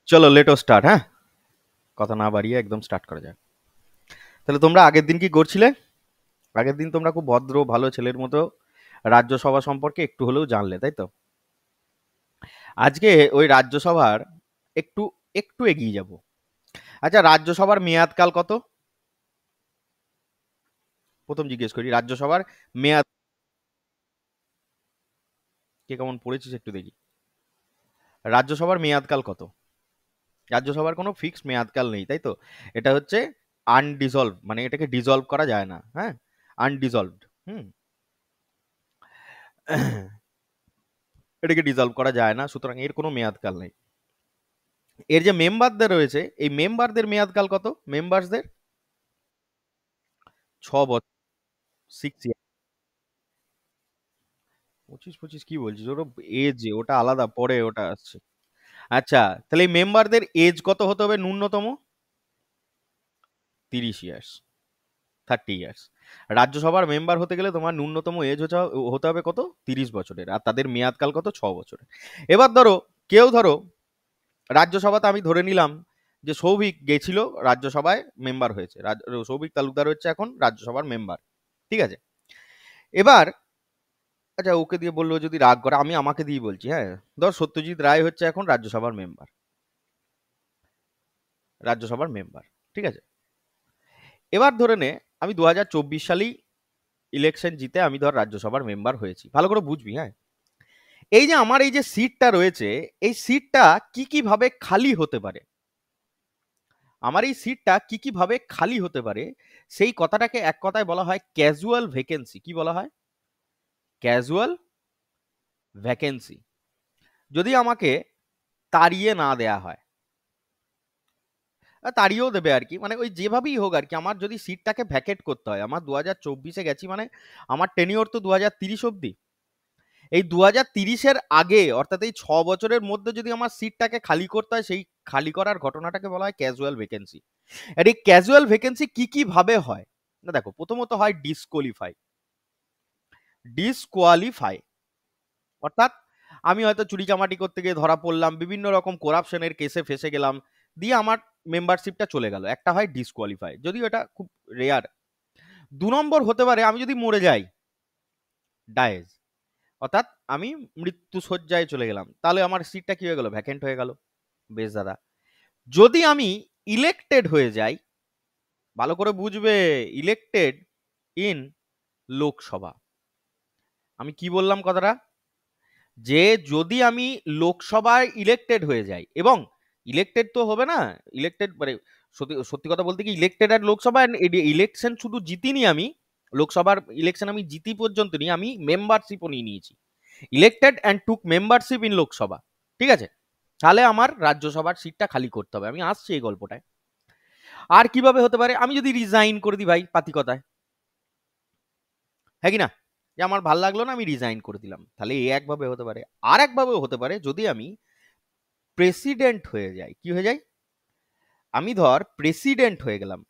চলো let start. হ্যাঁ, কথা না বাড়িয়ে একদম স্টার্ট করা যাক। তাহলে তোমরা আগের দিন কি করছিলে? আগের দিন তোমরা খুব ভদ্র ভালো ছেলের মতো রাজ্যসভা সম্পর্কে একটু হলেও জানলে, তাই তো? আজকে ওই রাজ্যসভার একটু একটু এগিয়ে যাব। আচ্ছা, রাজ্যসভার মেয়াদকাল কত? প্রথম জিজ্ঞেস করি, রাজ্যসভার মেয়াদ কে কেমন পড়েছিস একটু দেখি। রাজ্যসভার মেয়াদকাল কত? রাজ্যসভার কোনো ফিক্সড মেয়াদকাল নেই, তাই তো? এটা হচ্ছে আনডিসলভ, মানে এটাকে ডিসলভ করা যায় না। হ্যাঁ, আনডিসলভড। হুম, এটাকে ডিসলভ করা যায় না, সুতরাং এর কোনো মেয়াদকাল নেই। এর যে মেম্বারদের রয়েছে, এই মেম্বারদের মেয়াদকাল কত? মেম্বারসদের 6 বছর। 6 ইয়ার। 25-25 কি বলছিস? ওটা এজ, ওটা আলাদা, পরে ওটা আসছে। আচ্ছা, তাহলে এই মেম্বারদের এজ কত হতে হবে ন্যূনতম? 30 ইয়ার্স। 30 ইয়ার্স। রাজ্যসভার মেম্বার হতে গেলে তোমার ন্যূনতম এজ হতে হবে কত? 30 বছরের। আর তাদের মেয়াদকাল কত? 6 বছরের। এবার ধরো, ধরো রাজ্যসভাতে আমি ধরে নিলাম যে সৌভিক গেছিল রাজ্যসভায়, মেম্বার হয়েছে। সৌভিক তালুকদার হচ্ছে এখন রাজ্যসভার মেম্বার। ঠিক আছে। এবার আচ্ছা, ওকে দিয়ে বললো যদি রাগ করে, আমি আমাকে দিয়ে বলছি। হ্যাঁ, ধর সত্যজিৎ রায় হচ্ছে এখন রাজ্যসভার মেম্বার। রাজ্যসভার মেম্বার, ঠিক আছে। এবার ধরে নে আমি 2024 সালেই ইলেকশন জিতে আমি ধর রাজ্যসভার মেম্বার হয়েছি। ভালো করে বুঝবি। হ্যাঁ, এই যে আমার এই যে সিটটা রয়েছে, এই সিটটা কি কি ভাবে খালি হতে পারে, আমার এই সিটটা কি কি ভাবে খালি হতে পারে, সেই কথাটাকে এক কথায় বলা হয় ক্যাজুয়াল ভ্যাকেন্সি। কি বলা হয়? Casual vacancy. যদি আমাকে তাড়িয়ে না দেয়া হয়, তাড়িয়েও দেবে আর কি, মানে ওই যেভাবেই হোক আর কি, আমার যদি সিটটাকে ভ্যাকেট করতে হয়, আমার 2024-এ গেছি মানে আমার টেনিওর তো 2030 অব্দি। এই 2030-এর আগে, অর্থাৎ এই 6 বছরের মধ্যে যদি আমার সিটটাকে খালি করতে হয়, সেই খালি করার ঘটনাটাকে বলা হয় ক্যাজুয়াল ভ্যাকেন্সি। আর এই ক্যাজুয়াল ভ্যাকেন্সি কি কি ভাবে হয় না, দেখো, প্রথমত হয় ডিসকোয়ালিফাই। ডিসকোয়ালিফাই অর্থাৎ আমি হয়তো চুরি চামাটি করতে গিয়ে ধরা পড়লাম, বিভিন্ন রকম করাপশনের কেসে ফেসে গেলাম, দিয়ে আমার মেম্বারশিপটা চলে গেল। একটা হয় ডিসকোয়ালিফাই, যদিও এটা খুব রেয়ার। 2 নম্বর হতে পারে আমি যদি মরে যাই, ডায়েজ, অর্থাৎ আমি মৃত্যু শয্যায় চলে গেলাম, তাহলে আমার সিটটা কি হয়ে গেল? ভ্যাকেন্ট হয়ে গেল। বেশ দাদা, যদি আমি ইলেক্টেড হয়ে যাই, ভালো করে বুঝবে, ইলেক্টেড ইন লোকসভা। আমি কি বললাম কথাটা? যে যদি আমি লোকসভায় ইলেক্টেড হয়ে যাই, এবং ইলেক্টেড তো হবে না, ইলেক্টেড মানে সত্যি সত্যি কথা বলতে কি, ইলেক্টেড আর লোকসভা, ইলেকশন শুধু জিতিনি আমি, লোকসভার ইলেকশন আমি জিতি পর্যন্ত নিয়ে আমি মেম্বারশিপও নিয়ে নিয়েছি। Elected and took membership in Lok Sabha. ঠিক আছে, তাহলে আমার রাজ্যসভার সিটটা খালি করতে হবে। আমি আসছি এই গল্পটায়। আর কিভাবে হতে পারে? আমি যদি রিজাইন করে দিই ভাই, পাতি কথায়, হ্যাঁ কি না, যে আমার ভাল লাগলো না, আমি রিজাইন করে দিলাম, তাহলে এই একভাবে হতে পারে। আর একভাবে হতে পারে, যদি আমি প্রেসিডেন্ট হয়ে যাই। কি হয়ে যাই? আমি ধর প্রেসিডেন্ট হয়ে গেলাম,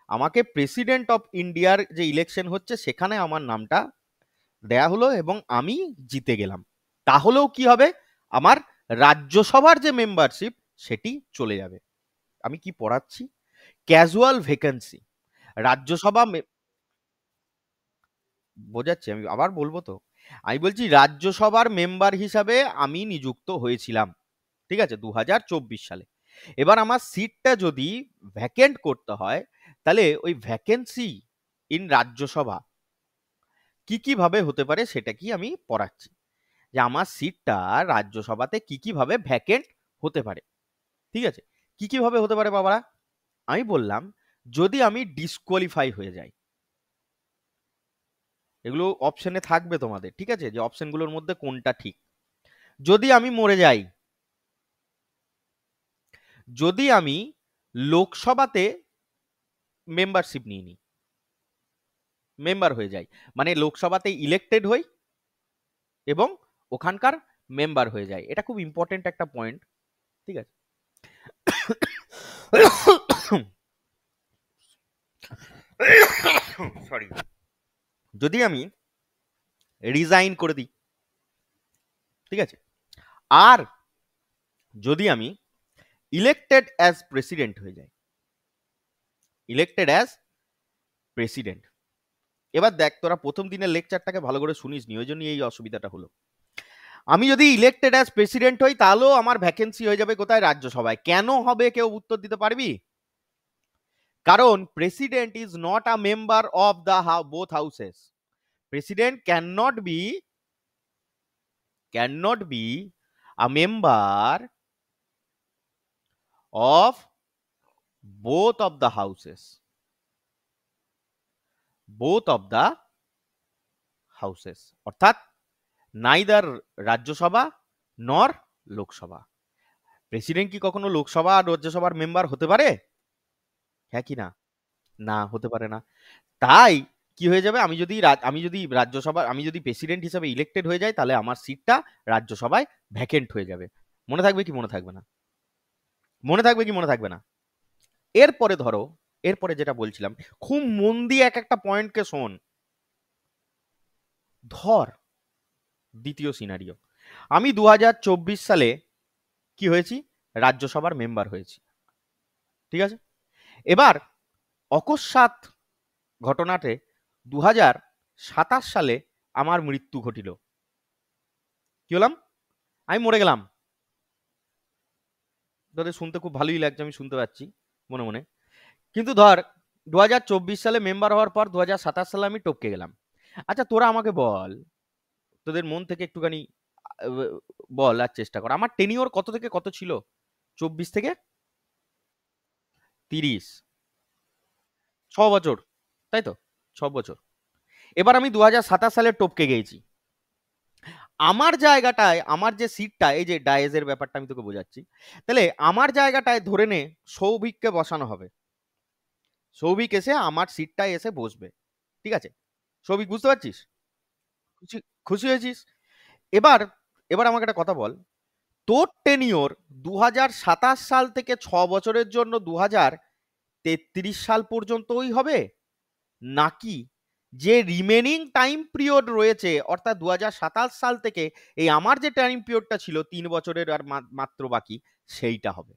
আমাকে প্রেসিডেন্ট অফ ইন্ডিয়ার যে ইলেকশন হচ্ছে সেখানে আমার নামটা দেয়া হলো এবং আমি জিতে গেলাম। তাহলেও কি হবে? আমার রাজ্যসভার যে মেম্বারশিপ সেটি চলে যাবে। আমি কি পড়াচ্ছি? Casual vacancy. রাজ্যসভা বোঝাচ্ছি, আমি আবার বলবো তো। আমি বলছি রাজ্যসভার মেম্বার হিসাবে আমি নিযুক্ত হয়েছিলাম, ঠিক আছে, 2024 সালে। এবার আমার সিটটা যদি ভ্যাকেন্ট করতে হয়, তাহলে ওই ভ্যাকেন্সি ইন রাজ্যসভা কি কি ভাবে হতে পারে সেটা কি আমি পড়াচ্ছি, যে আমার সিটটা রাজ্যসভাতে কি কি ভাবে ভ্যাকেন্ট হতে পারে। ঠিক আছে, কি কি ভাবে হতে পারে বাবারা? আমি বললাম, যদি আমি ডিসকোয়ালিফাই হয়ে যাই, এগুলো অপশনে থাকবে তোমাদের, ঠিক আছে, যে অপশনগুলোর মধ্যে কোনটা ঠিক। যদি আমি মরে যাই, যদি আমি লোকসভাতে মেম্বারশিপ নিয়ে নিই, মেম্বার হয়ে যাই, মানে লোকসভাতে ইলেক্টেড হই এবং ওখানকার মেম্বার হয়ে যায়। এটা খুব ইম্পর্টেন্ট একটা পয়েন্ট, ঠিক আছে। সরি, যদি আমি রিজাইন করে দিই, ঠিক আছে, আর যদি আমি ইলেক্টেড অ্যাজ প্রেসিডেন্ট হয়ে যায়, ইলেক্টেড অ্যাজ প্রেসিডেন্ট। এবার দেখ, তোরা প্রথম দিনের লেকচারটাকে ভালো করে শুনিসনি, ওই জন্যই এই অসুবিধাটা হলো। আমি যদি ইলেক্টেড অ্যাজ প্রেসিডেন্ট হই, তাহলেও আমার ভ্যাকেন্সি হয়ে যাবে কোথায়? রাজ্যসভায়। কেন হবে কেউ উত্তর দিতে পারবি? কারণ president is not a member of the both houses. President cannot be a member of both of the houses, both of the houses, অর্থাৎ নাইদার রাজ্যসভা নর লোকসভা। প্রেসিডেন্ট কি কখনো লোকসভা আর রাজ্যসভার মেম্বার হতে পারে? হ্যাঁ কি না? না, হতে পারে না। তাই কি হয়ে যাবে, আমি যদি প্রেসিডেন্ট হিসেবে ইলেক্টেড হয়ে যাই, তাহলে আমার সিটটা রাজ্যসভায় ভ্যাকেন্ট হয়ে যাবে। মনে থাকবে কি মনে থাকবে না? মনে থাকবে কি মনে থাকবে না? এরপরে ধরো, এরপরে যেটা বলছিলাম, খুব মন দিয়ে এক একটা পয়েন্টকে শোন। ধর দ্বিতীয় সিনারিও, আমি 2024 সালে কি হয়েছি? রাজ্যসভার মেম্বার হয়েছি, ঠিক আছে? এবার অকস্মাৎ ঘটনাতে 2027 সালে আমার মৃত্যু ঘটিল। কি হলাম? আমি মরে গেলাম। তোদের শুনতে খুব ভালোই লাগছে, আমি শুনতে পাচ্ছি মনে মনে। কিন্তু ধর 2024 সালে মেম্বার হওয়ার পর 2027 সালে আমি টপকে গেলাম। আচ্ছা, তোরা আমাকে বল, তোদের মন থেকে একটুখানি বল আর চেষ্টা কর, আমার টেনিওর কত থেকে কত ছিল? 24 থেকে 30, 6 বছর, তাই তো? 6 বছর। এবার আমি 2027 সালে টপকে গেছি। আমার জায়গাটায়, আমার যে সিটটা, এই যে ডায়েজের ব্যাপারটা আমি তোকে বোঝাচ্ছি, তাহলে আমার জায়গাটায় ধরে নে সৌভিককে বসানো হবে। সৌভিক এসে আমার সিটটায় এসে বসবে, ঠিক আছে? সৌভিক, বুঝতে পারছিস? খুশি? খুশি হয়েছিস? এবার এবার আমাকে একটা কথা বল, তোর টেনিওর 2027 সাল থেকে 6 বছরের জন্য 2033 সাল পর্যন্তই হবে, নাকি যে রিমেনিং টাইম পিরিয়ড রয়েছে, অর্থাৎ 2027 সাল থেকে এই আমার যে টাইম পিরিয়ডটা ছিল 3 বছরের আর মাত্র বাকি, সেইটা হবে?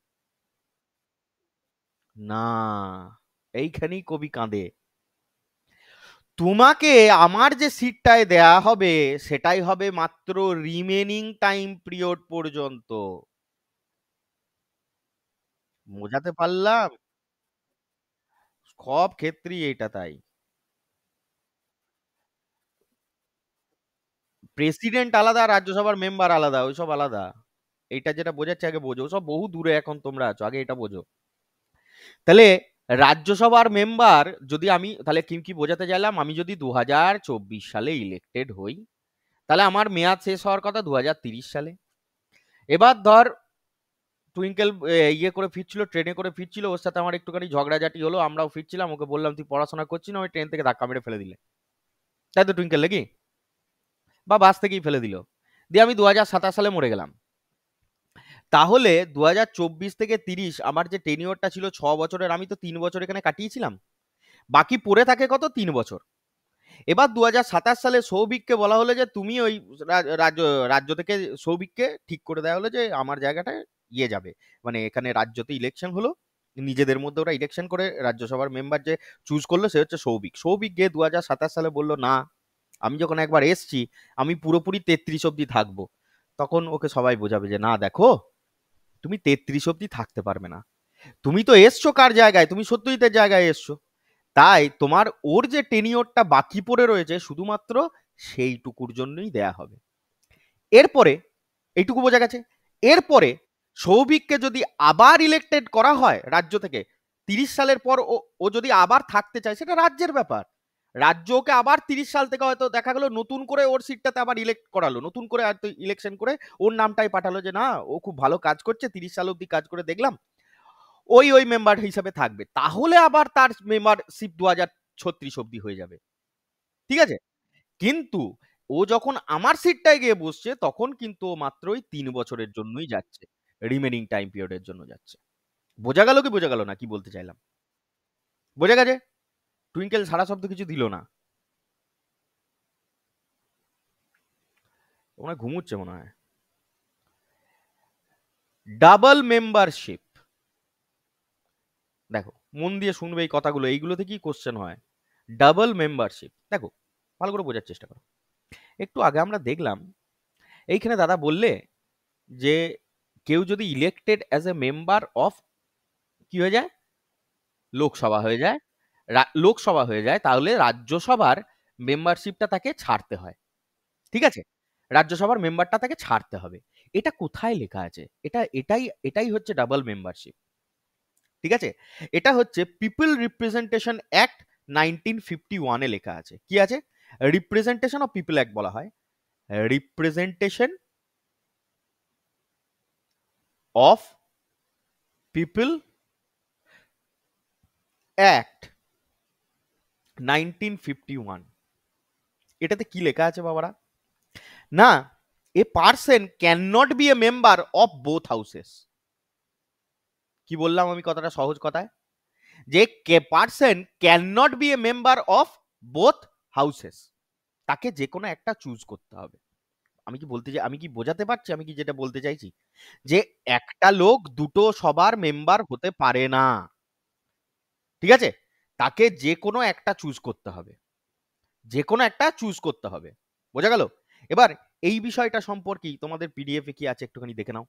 না, এইখানেই কবি কাঁদে। তোমাকে আমার যে সিটটায় দেয়া হবে, সেটাই হবে মাত্র রিমেনিং টাইম পিরিয়ড পর্যন্ত। বোঝাতে পারলাম? সব ক্ষেত্রেই এটা তাই। প্রেসিডেন্ট আলাদা, রাজ্যসভার মেম্বার আলাদা, ওইসব আলাদা। এইটা যেটা বোঝাচ্ছে আগে বোঝো, সব বহু দূরে এখন তোমরা আছো, আগে এটা বোঝো। তাহলে রাজ্যসভার মেম্বার যদি আমি, তাহলে কি কি বোঝাতে চাইলাম, আমি যদি 2024 সালে ইলেক্টেড হই, তাহলে আমার মেয়াদ শেষ হওয়ার কথা 2030 সালে। এবার ধর টুইঙ্কেল ইয়ে করে ফিরছিল, ট্রেনে করে ফিরছিল, ওর সাথে আমার একটুখানি ঝগড়াঝাটি হলো, আমরাও ফিরছিলাম, ওকে বললাম তুই পড়াশোনা করছিস না, ওই ট্রেন থেকে ধাক্কা মেরে ফেলে দিলে, তাই তো টুইঙ্কেল নাকি? বা বাস থেকেই ফেলে দিল, দিয়ে আমি 2027 সালে মরে গেলাম। তাহলে 2024 থেকে 30 আমার যে টেনিওরটা ছিল 6 বছরের, আমি তো 3 বছর এখানে কাটিয়েছিলাম, বাকি পড়ে থাকে কত? 3 বছর। এবার 2027 সালে সৌভিককে বলা হলো যে তুমি ওই রাজ্য রাজ্য থেকে সৌভিককে ঠিক করে দেওয়া হলো যে আমার জায়গাটায় ইয়ে যাবে, মানে এখানে রাজ্যতে ইলেকশন হলো, নিজেদের মধ্যে ওরা ইলেকশন করে রাজ্যসভার মেম্বার যে চুজ করলো সে হচ্ছে সৌভিক। সৌভিক গিয়ে 2027 সালে বললো না, আমি যখন একবার এসছি আমি পুরোপুরি 33 অব্দি থাকবো। তখন ওকে সবাই বোঝাবে যে না দেখো, তুমি 33 অব্দি থাকতে পারবে না, তুমি তো এসছো কার জায়গায়, তুমি সত্যজিতের জায়গায় এসছো, তাই তোমার ওর যে টেনিওরটা বাকি পড়ে রয়েছে শুধুমাত্র সেইটুকুর জন্যই দেয়া হবে। এরপরে এইটুকু বোঝা গেছে। এরপরে সৌভিককে যদি আবার ইলেক্টেড করা হয় রাজ্য থেকে 30 সালের পর, ও যদি আবার থাকতে চায়, সেটা রাজ্যের ব্যাপার। রাজ্য ওকে আবার 30 সাল থেকে হয়তো দেখা গেল নতুন করে ওর সিটটাতে আবার ইলেক্ট করালো, নতুন করে হয়তো ইলেকশন করে ওর নামটাই পাঠালো যে না ও খুব ভালো কাজ করছে, 30 সাল অব্দি কাজ করে দেখলাম, ওই মেম্বার হিসাবে থাকবে, তাহলে আবার তার মেম্বারশিপ 2036 অব্দি হয়ে যাবে, ঠিক আছে? কিন্তু ও যখন আমার সিটটায় গিয়ে বসছে, তখন কিন্তু ও মাত্রই 3 বছরের জন্যই যাচ্ছে, রিমেনিং টাইম পিরিয়ডের জন্য যাচ্ছে। বোঝা গেল কি বোঝা গেল না কি বলতে চাইলাম? বোঝা গেছে? টুইঙ্কেল সারা শব্দ কিছু দিল না, মনে হয় ঘুমুচ্ছে মনে হয়। ডাবল মেম্বারশিপ, দেখো মন দিয়ে শুনবে এই কথাগুলো, এইগুলো থেকেই কোশ্চেন হয়। ডাবল মেম্বারশিপ, দেখো ভালো করে বোঝার চেষ্টা করো। একটু আগে আমরা দেখলাম এইখানে দাদা বললে যে কেউ যদি elected as a member of, কি হয়ে যায়, লোকসভা হয়ে যায়, লোকসভা হয়ে যায়, তাহলে রাজ্যসভার মেম্বারশিপটা তাকে ছাড়তে হয়। ঠিক আছে, রাজ্যসভার মেম্বারটা তাকে ছাড়তে হবে। এটা কোথায় লেখা আছে? এটাই হচ্ছে ডাবল মেম্বারশিপ। ঠিক আছে, এটা হচ্ছে পিপল রিপ্রেজেন্টেশন অ্যাক্ট 1951 এ লেখা আছে। কি আছে? রিপ্রেজেন্টেশন অফ পিপল অ্যাক্ট বলা হয়, রিপ্রেজেন্টেশন অফ পিপল অ্যাক্ট 1951। এটাতে কি লেখা আছে বাবারা? না, a person can not be a member of both houses. কি বললাম আমি কথাটা সহজ কথায়? যে person can not be a member of both houses, তাকে যে কোনো একটা চুজ করতে হবে। আমি কি বোঝাতে পারছি আমি কি যেটা বলতে চাইছি? যে একটা লোক দুটো সবার মেম্বার হতে পারে না। ঠিক আছে, তাকে যে কোনো একটা চুজ করতে হবে, যে কোনো একটা চুজ করতে হবে। বোঝা গেল? এবার এই বিষয়টা সম্পর্কেই তোমাদের পিডিএফ এ কি আছে একটুখানি দেখে নাও।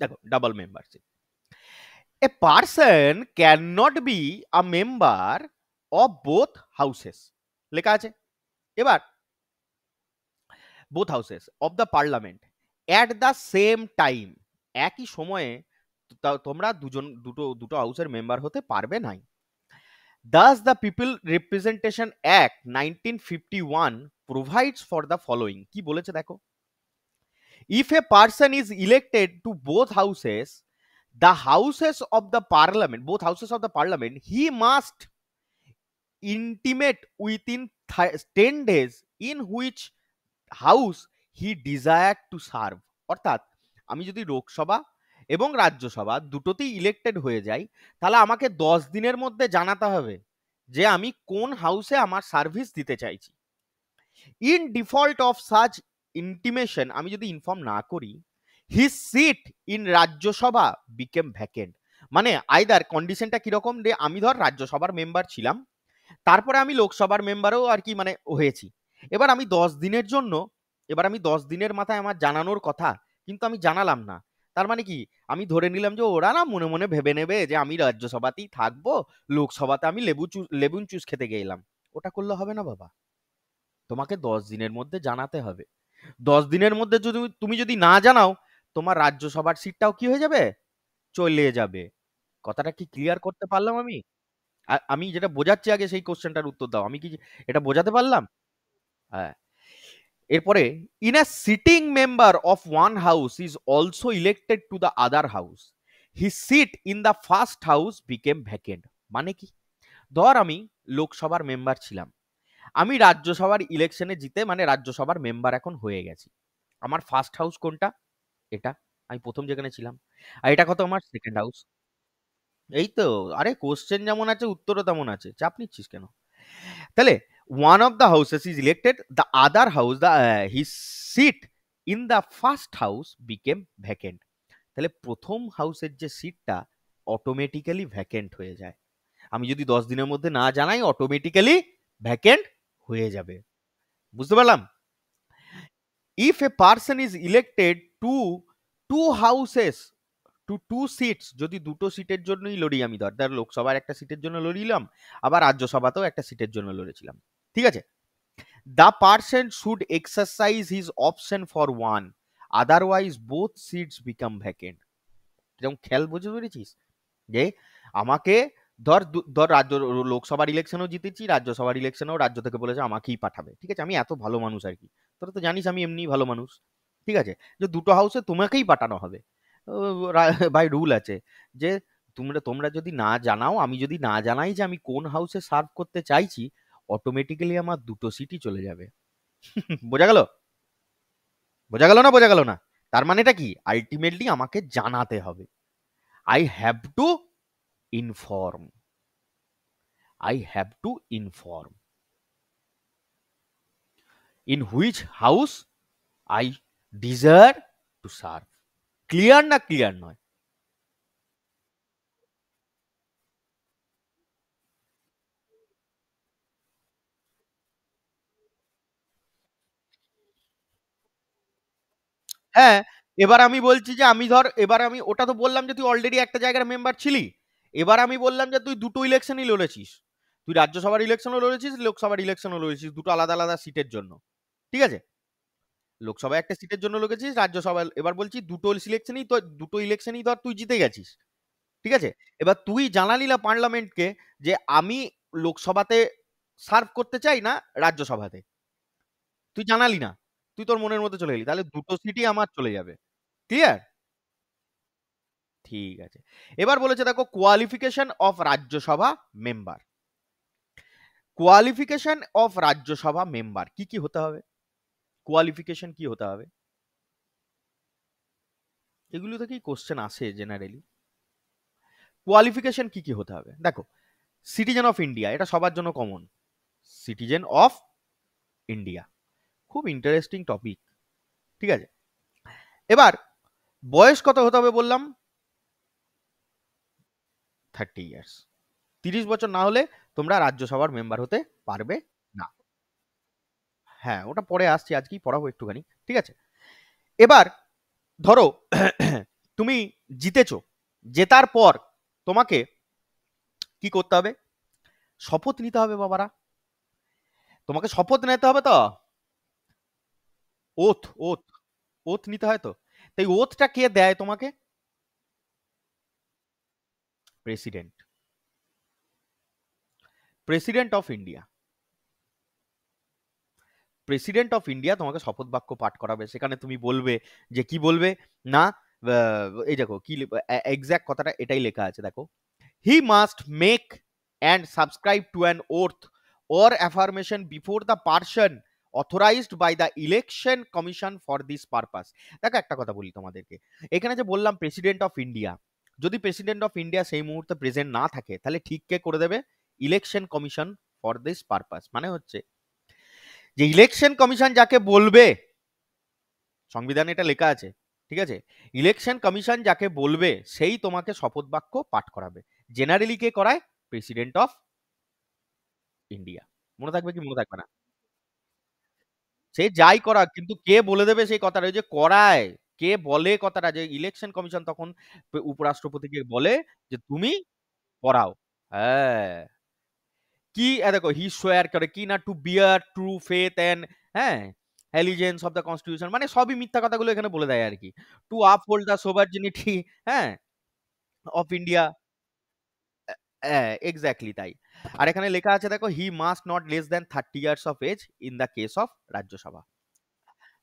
দেখো double membership, A person can not be a member of both houses লেখা আছে। এবার both houses of the parliament at the same time, একই সময়ে তোমরা দুটো দুটো হাউসের মেম্বার হতে পারবে নাই। Thus the People Representation Act 1951 provides for the following, কি বলেছে দেখো? If a person is elected to both houses, the houses of the parliament, both houses of the parliament, he must intimate within 10 days in which house he desire to serve. অর্থাৎ আমি যদি লোকসভা এবং রাজ্যসভা দুটোতেই elected হয়ে যাই, তাহলে আমাকে 10 দিনের মধ্যে জানাতে হবে যে আমি কোন হাউসে আমার সার্ভিস দিতে চাইছি। In default of such intimation, আমি যদি ইনফর্ম না করি, his seat in Rajya Sabha became vacant. মানে আইদার কন্ডিশনটা কিরকম, যে আমি ধর রাজ্যসভার মেম্বার ছিলাম, তারপরে আমি লোকসভার মেম্বারও আর কি মানে হয়েছি। এবার আমি 10 দিনের জন্য, এবার আমি 10 দিনের মাথায় আমার জানানোর কথা, কিন্তু আমি জানালাম না। তার মানে কি, আমি ধরে নিলাম যে ওরা না মনে মনে ভেবে নেবে যে আমি রাজ্যসভাতেই থাকবো, লোকসভাতে আমি লেবুন চুস খেতে গেলাম। ওটা করলে হবে না বাবা, তোমাকে 10 দিনের মধ্যে জানাতে হবে। 10 দিনের মধ্যে যদি তুমি যদি না জানাও, তোমার রাজ্যসভার সিটটাও কি হয়ে যাবে, চলে যাবে। কথাটা কি ক্লিয়ার করতে পারলাম আমি? আমি যেটা বোঝাচ্ছি আগে সেই কোশ্চেনটার উত্তর দাও। আমি কি এটা বোঝাতে পারলাম? হ্যাঁ। এরপরে, in a sitting member of one house is also elected to the other house, his seat in the first house became vacant. মানে কি, ধর আমি লোকসভার মেম্বার ছিলাম, আমি রাজ্যসভার ইলেকশনে জিতে মানে রাজ্যসভার মেম্বার এখন হয়ে গেছি। আমার ফার্স্ট হাউস কোনটা? এটা, আমি প্রথম যেখানে ছিলাম। আর এটা কত আমার সেকেন্ড হাউস। এই তো, আরে কোশ্চেন যেমন আছে উত্তরও তেমন আছে, চাপ নিচ্ছিস কেন? তাহলে one of the houses is elected, the other house the his seat in the first house became vacant. তাহলে প্রথম হাউসের যে সিটটা অটোমেটিক্যালি ভ্যাকেন্ট হয়ে যায়। আমি যদি 10 দিনের মধ্যে না জানাই, অটোমেটিক্যালি ভ্যাকেন্ট হয়ে যাবে। বুঝতে পারলাম? If a person is elected to two houses to two seats, যদি দুটো সিটের জন্যই লড়ি, আমি ধর লোকসভার একটা সিটের জন্য লড়িলাম, আবার রাজ্যসভাতেও একটা সিটের জন্য লড়েছিলাম। ঠিক আছে, the person should exercise his option for one, otherwise both seats become vacant. যেমন খেয়াল বুঝতে পেরেছিস যে আমাকে ধর রাজ্য লোকসভার ইলেকশনও জিতেছি, রাজ্যসভার ইলেকশনেও রাজ্য থেকে বলেছে আমাকেই পাঠাবে। ঠিক আছে, আমি এত ভালো মানুষ আর কি, তোরা তো জানিস আমি এমনি ভালো মানুষ। ঠিক আছে, যে দুটো হাউসে তোমাকেই পাঠানো হবে। ভাই রুল আছে যে তোমরা তোমরা যদি না জানাও, আমি যদি না জানাই যে আমি কোন হাউসে সার্ভ করতে চাইছি, অটোমেটিক্যালি আমার দুটো সিটই চলে যাবে। বোঝা গেল? বোঝা গেল না? বোঝা গেল না? তার মানেটা কি, আলটিমেটলি আমাকে জানাতে হবে। I have to inform, I have to inform in which house I desire to serve. Clear না ক্লিয়ার নয়? হ্যাঁ, এবার আমি বলছি যে আমি ধর এবার আমি ওটা তো বললাম যে তুই অলরেডি একটা জায়গার মেম্বার ছিলি। এবার আমি বললাম যে তুই দুটো ইলেকশনই লড়েছিস। তুই রাজ্যসভার ইলেকশনও লড়েছিস, লোকসভার ইলেকশনও লড়েছিস দুটো আলাদা, আলাদা সিটের জন্য। ঠিক আছে? লোকসভায় একটা সিটের জন্য লড়েছিস, রাজ্যসভায় এবার বলছি দুটো ইলেকশনই ধর তুই জিতে গেছিস। ঠিক আছে? এবার তুই জানালি না পার্লামেন্টকে যে আমি লোকসভাতে সার্ভ করতে চাই না রাজ্যসভাতে। তুই জানালি না। তুই তোর মনের মতো চলে গেলি। তাহলে দুটো সিটই আমার চলে যাবে। ক্লিয়ার? ঠিক আছে। এবার বলেছে দেখো qualification of Rajya Sabha member. Qualification of Rajya Sabha member কি কি হতে হবে? কোয়ালিফিকেশন কি হতে হবে? এগুলো থেকেই কোশ্চেন আসে জেনারেলি। কোয়ালিফিকেশন কি কি হতে হবে? দেখো, সিটিজেন অফ ইন্ডিয়া, এটা সবার জন্য কমন। সিটিজেন অফ ইন্ডিয়া, খুব ইন্টারেস্টিং টপিক। ঠিক আছে? এবার বয়স কত হতে হবে বললাম? 30 ইয়ার্স। 30 বছর না হলে তোমরা রাজ্যসভার মেম্বার হতে পারবে না। হ্যাঁ, ওটা পরে আসছি, আজকেই পড়াবো একটুখানি। ঠিক আছে? এবার ধরো তুমি জিতেছো, জেতার পর তোমাকে কি করতে হবে? শপথ নিতে হবে বাবারা। তোমাকে শপথ নিতে হবে তো, ওথ ওথ ওথ নিতে হয় তো। তাই ওথটা কে দেয় তোমাকে? President. President of India. President of India তোমাকে শপথ বাক্য পাঠ করাবে। সেখানে তুমি বলবে যে কি বলবে না, এই দেখো কি এক্সাক্ট কথাটা এটাই লেখা আছে দেখো। He must make and subscribe to an oath or affirmation before the person authorized by the election commission for this purpose. দেখো একটা কথা বলি তোমাদেরকে, এখানে যে বললাম প্রেসিডেন্ট অফ ইন্ডিয়া, যদি প্রেসিডেন্ট অফ ইন্ডিয়া সেই মুহূর্তে প্রেজেন্ট না থাকে তাহলে ঠিক কে করে দেবে? Election commission for this purpose. মানে হচ্ছে যে ইলেকশন কমিশন যাকে বলবে, সংবিধানে এটা লেখা আছে। ঠিক আছে? ইলেকশন কমিশন যাকে বলবে সেই তোমাকে শপথ বাক্য পাঠ করাবে। জেনারেলি কে করায়? President of India. মনে থাকবে কি মনে থাকবে না? সে যাই করাক, কিন্তু কে বলে দেবে সেই কথাটা? ওই যে করায়, কে বলে কথাটা, যে ইলেকশন কমিশন তখন উপরাষ্ট্রপতিকে বলে যে তুমি করাও। হ্যাঁ। কি দেখো হি সোয়ার করে কি না, to bear true faith and, হ্যাঁ, অ্যালিজেন্স অফ দ্য কনস্টিটিউশন, মানে সবই মিথ্যা কথাগুলো এখানে বলে দেয় আর কি। টু আপহোল্ড দ্য সোভার্জিনিটি, হ্যাঁ, অফ ইন্ডিয়া। এক্স্যাক্টলি তাই। আর এখানে লেখা আছে দেখো, he must not less than 30 years of age in the case of Rajya Sabha.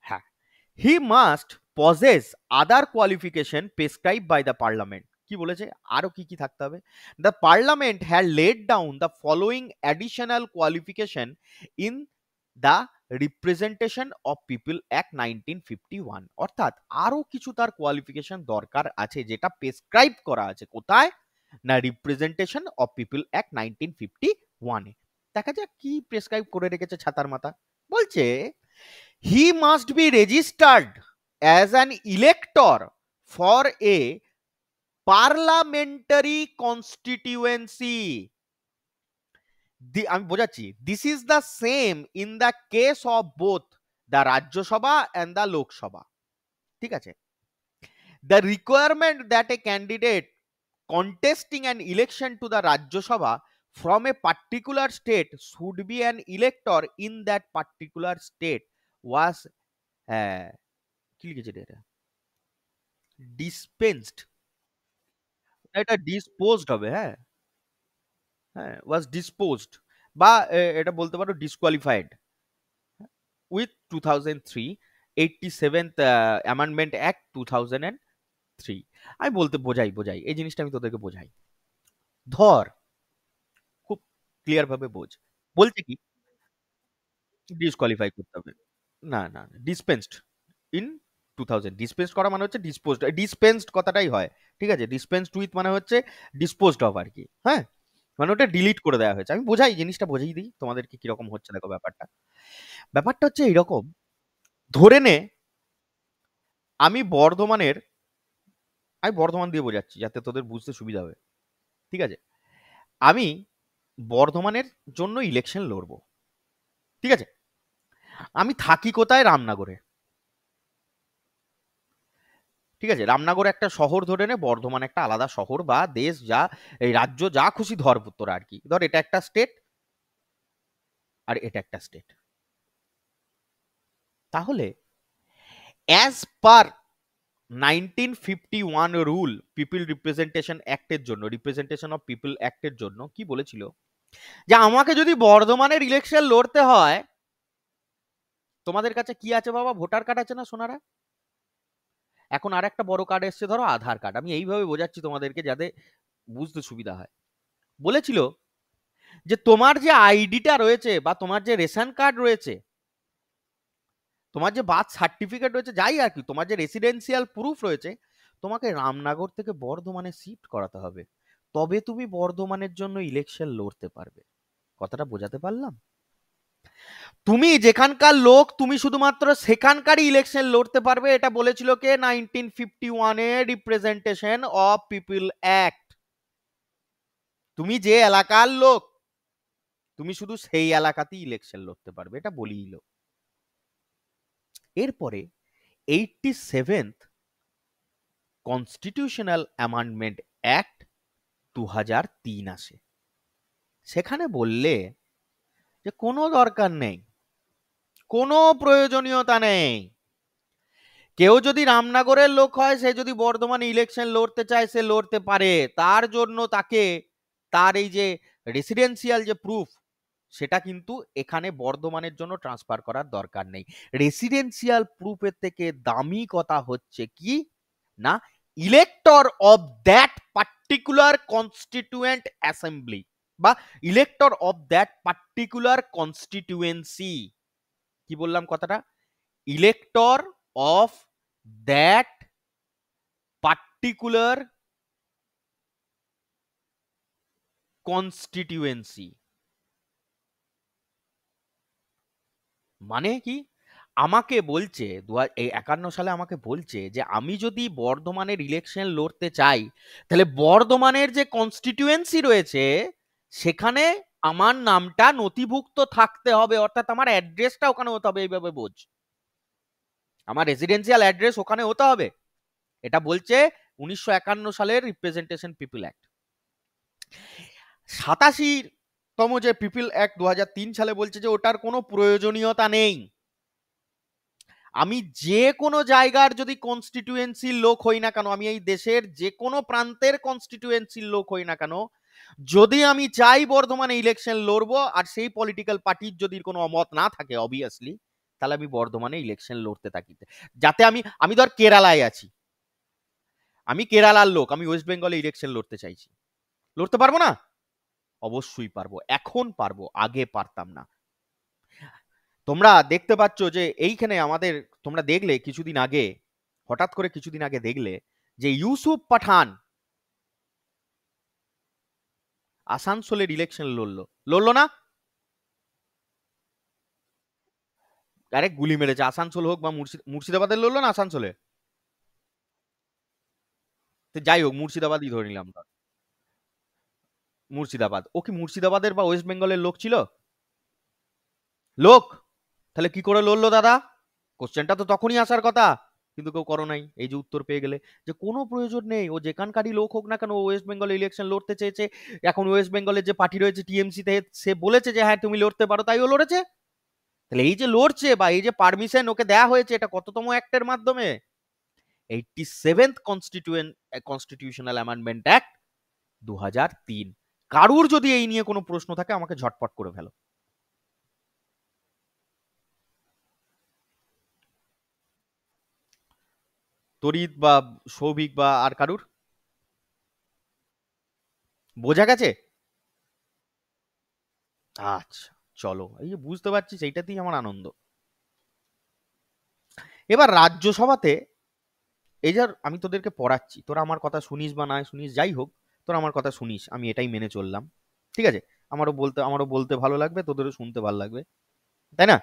হ্যাঁ, he must possess other qualification prescribe by the parliament. কি বলেছে? আরো কি কি থাকতে হবে? The parliament had laid down the following additional qualification in the representation of people act 1951। অর্থাৎ আরো কিছু তার কোয়ালিফিকেশন দরকার আছে, যেটা প্রেসক্রাইব করা আছে কোথায়? না, রিপ্রেজেন্টেশন অফ পিপল অ্যাক্ট 1951-এ। দেখা যাক কি প্রেসক্রাইব করে রেখেছে ছাতার মাথা। বলছে he must be registered as an elector for a parliamentary constituency. আমি বোঝাচ্ছি, this is the same in the case of both the Rajya Sabha and the Lok Sabha. ঠিক আছে? The requirement that a candidate contesting an election to the Rajya Sabha from a particular state should be an elector in that particular state was কি লিখেছে এটা? Dispensed. এটা disposed হবে, হ্যাঁ। হ্যাঁ, ওয়াজ disposed, বা এটা বলতে পারো disqualified with 2003 87th amendment act 2003। আমি বলতে বোঝাই এই জিনিসটা আমি তোদেরকে বোঝাই। ধর, খুব ক্লিয়ার ভাবে বোঝ। বলছে কি ডিসকোয়ালিফাই করতে হবে? না না, ডিসপেন্সড ইন 2000। ডিসপেন্সড করা মানে হচ্ছে ডিসপোজড, ডিসপেন্সড কথাটাই হয়। ঠিক আছে? ডিসপেন্সড উইথ মানে হচ্ছে ডিসপোজড অফ আর কি। হ্যাঁ, মানে ওটা ডিলিট করে দেওয়া হয়েছে। আমি বোঝাই, জিনিসটা বোঝাই দিই তোমাদেরকে কিরকম হচ্ছে। দেখো ব্যাপারটা, ব্যাপারটা হচ্ছে এইরকম। ধরে নে আমি বর্ধমানের, আমি বর্ধমান দিয়ে বোঝাচ্ছি যাতে তোদের বুঝতে সুবিধা হবে। ঠিক আছে? আমি বর্ধমানের জন্য ইলেকশন লড়বো। ঠিক আছে? আমি থাকি কোথায়? রামনগরে। ঠিক আছে, রামনগর একটা শহর ধরে নে, বর্ধমান একটা আলাদা শহর বা দেশ, যা এই রাজ্য যা খুশি ধর তোরা আর কি, ধর এটা একটা স্টেট আর এটা একটা স্টেট। তাহলে as per 1951 rule people representation অ্যাক্টের জন্য, রিপ্রেজেন্টেশন অফ পিপল অ্যাক্টের জন্য কি বলেছিল, যে আমাকে যদি বর্ধমানের ইলেকশন লড়তে হয়, তোমাদের কাছে কি আছে বাবা? ভোটার কার্ড আছে না সোনারা? এখন আর একটা বড় কার্ড এসছে, ধরো আধার কার্ড। আমি এইভাবে বোঝাচ্ছি তোমাদেরকে যাতে বুঝতে সুবিধা হয়। বলেছিল যে তোমার যে আইডিটা রয়েছে বা তোমার যে রেশন কার্ড রয়েছে, তোমার যে বার্থ সার্টিফিকেট রয়েছে, যাই আর কি, তোমার যে রেসিডেন্সিয়াল প্রুফ রয়েছে, তোমাকে রামনগর থেকে বর্ধমানে শিফট করাতে হবে, তবে তুমি বর্ধমানের জন্য ইলেকশন লড়তে পারবে। কথাটা বোঝাতে পারলাম? তুমি যেখানকার লোক, তুমি শুধুমাত্র সেখানকারই ইলেকশন লড়তে পারবে, এটা বলেছিল কে? 1951 এ রিপ্রেজেন্টেশন অফ পিপল অ্যাক্ট। তুমি যে এলাকার লোক, তুমি শুধু সেই এলাকাতেই ইলেকশন লড়তে পারবে, এটা বলিল। এরপরে 87th কনস্টিটিউশনাল অ্যামেন্ডমেন্ট অ্যাক্ট 2003 আসে। সেখানে বললে যে কোনো দরকার নেই, কোনো প্রয়োজনীয়তা নেই, কেউ যদি রামনগরের লোক হয়, সে যদি বর্ধমানে ইলেকশন লড়তে চায়, সে লড়তে পারে। তার জন্য তাকে তার এই যে রেসিডেন্সিয়াল যে প্রুফ, সেটা কিন্তু এখানে বর্ধমানের জন্য ট্রান্সফার করার দরকার নেই। রেসিডেন্সিয়াল প্রুফের থেকে দামি কথা হচ্ছে কি না, elector of that particular constituent assembly বা elector of that particular constituency. কি বললাম কথাটা? Elector of that particular constituency. মানে কি? আমাকে বলছে 2051 সালে আমাকে বলছে যে আমি যদি বর্ধমানের ইলেকশন লড়তে চাই, তাহলে বর্ধমানের যে কনস্টিটিউয়েন্সি রয়েছে সেখানে আমার নামটা নথিভুক্ত থাকতে হবে, অর্থাৎ আমার অ্যাড্রেসটা ওখানে হতে হবে। এইভাবে বোঝ, আমার রেসিডেন্সিয়াল অ্যাড্রেস ওখানে হতে হবে। এটা বলছে 1951 সালের রিপ্রেজেন্টেশন পিপল অ্যাক্ট। 87তম যে পিপল অ্যাক্ট 2003 সালে বলছে যে ওটার কোনো প্রয়োজনীয়তা নেই। আমি যে কোনো জায়গার যদি কনস্টিটিউয়েন্সির লোক হই না কেন, আমি এই দেশের যে কোনো প্রান্তের কনস্টিটিউয়েন্সির লোক হই না কেন, যদি আমি চাই বর্ধমানে ইলেকশন লড়বো, আর সেই পলিটিক্যাল পার্টির যদি কোনো অমত না থাকে অবভিয়াসলি, তাহলে আমি বর্ধমানে ইলেকশন লড়তে থাকি। যাতে আমি ধর কেরালায় আছি, আমি কেরালার লোক, আমি ওয়েস্ট বেঙ্গলে ইলেকশন লড়তে চাইছি, লড়তে পারবো না? অবশ্যই পারবো, এখন পারবো, আগে পারতাম না। তোমরা দেখতে পাচ্ছ যে এইখানে আমাদের, তোমরা দেখলে কিছুদিন আগে, হঠাৎ করে কিছুদিন আগে দেখলে যে ইউসুফ পাঠান আসানসোলের ইলেকশন লড়লো না? ডাইরেক্ট গুলি মেরেছে, আসানসোল হোক বা মুর্শিদাবাদের লড়লো না আসানসোলে? যাই হোক, মুর্শিদাবাদই ধরে নিলাম। মুর্শিদাবাদ, ও কি মুর্শিদাবাদের বা ওয়েস্ট বেঙ্গলের লোক ছিল? লোক। তাহলে কি করে লড়লো দাদা? কোশ্চেনটা তো তখনই আসার কথা, কিন্তু কেউ করো নাই। এই যে উত্তর পেয়ে গেলে যে কোনো প্রয়োজন নেই, ও যেখানকারই লোক হোক না কেন, ও ওয়েস্ট বেঙ্গলে ইলেকশন লড়তে চেয়েছে। এখন ওয়েস্ট বেঙ্গলের যে পার্টি রয়েছে টিএমসি তে, সে বলেছে যে হ্যাঁ তুমি লড়তে পারো, তাই ও লড়েছে। তাহলে এই যে লড়ছে বা এই যে পারমিশন ওকে দেয়া হয়েছে, এটা কততম অ্যাক্টের মাধ্যমে? 87th constitutional amendment act 2003। কারুর যদি এই নিয়ে কোনো প্রশ্ন থাকে আমাকে ঝটপট করে ফেলো। তরিত বা সৌভিক বা আর কারুর বোঝা গেছে? আচ্ছা, চলো, এই যে বুঝতে পারছি, সেইটাতেই আমার আনন্দ। এবার রাজ্যসভাতে, এই যে আমি তোদেরকে পড়াচ্ছি, তোরা আমার কথা শুনিস বা না শুনিস, যাই হোক, তোরা আমার কথা শুনিস, আমি এটাই মেনে চললাম। ঠিক আছে, আমারও বলতে ভালো লাগবে, তোদেরও শুনতে ভালো লাগবে, তাই না?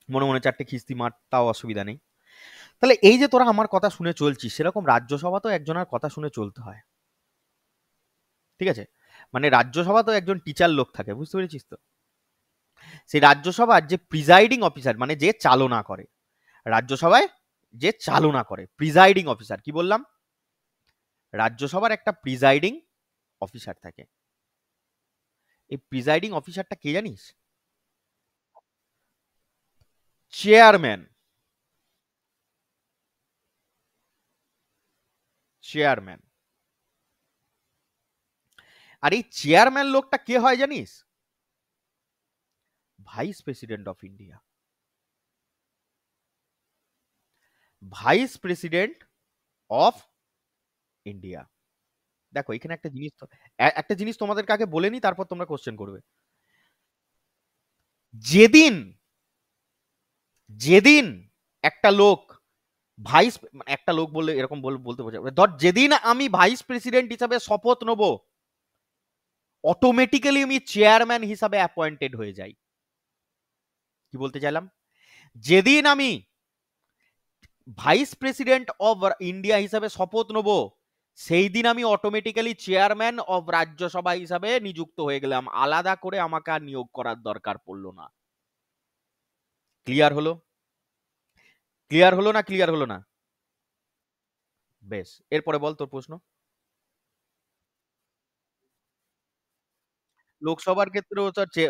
মনে মনে চারটে খিস্তি মার, তাও অসুবিধা নেই। তাহলে এই যে তোরা আমার কথা শুনে চলছিস, সেরকম রাজ্যসভাতেও একজনের কথা শুনে চলতে হয়। ঠিক আছে, মানে রাজ্যসভা তো একজন টিচার লোক থাকে, বুঝতে পেরেছিস তো? সেই রাজ্যসভার যে প্রিজাইডিং অফিসার, মানে যে চালনা করে রাজ্যসভায়, যে চালনা করে, প্রিজাইডিং অফিসার। কি বললাম? রাজ্যসভার একটা প্রিজাইডিং অফিসার থাকে। এই প্রিজাইডিং অফিসারটা কে জানিস? চেয়ারম্যান। চেয়ারম্যান। আর এই চেয়ারম্যান লোকটা কে হয় জানিস? Vice president of India. Vice president of India. দেখো এখানে একটা জিনিস একটা জিনিস তোমাদেরকে আগে বলে নি, তারপর তোমরা কোশ্চেন করবে। যেদিন যেদিন একটা লোক ভাইস, একটা লোক বললে এরকম বলতে বোঝাবে, ধর যেদিন আমি ভাইস প্রেসিডেন্ট হিসাবে শপথ নেব, অটোমেটিক্যালি আমি চেয়ারম্যান হিসাবে অ্যাপয়েন্টেড হয়ে যাই। কি বলতে চাইলাম? যেদিন আমি ভাইস প্রেসিডেন্ট অফ ইন্ডিয়া হিসাবে শপথ নেব, সেই দিন আমি অটোমেটিক্যালি চেয়ারম্যান অফ রাজ্যসভা হিসাবে নিযুক্ত হয়ে গেলাম। আলাদা করে আমাকে আর নিয়োগ করার দরকার পড়লো না। ক্লিয়ার হলো? ক্লিয়ার হলো না? ক্লিয়ার হলো না? বেশ, এরপরে বল তোর প্রশ্ন। লোকসভার ক্ষেত্রে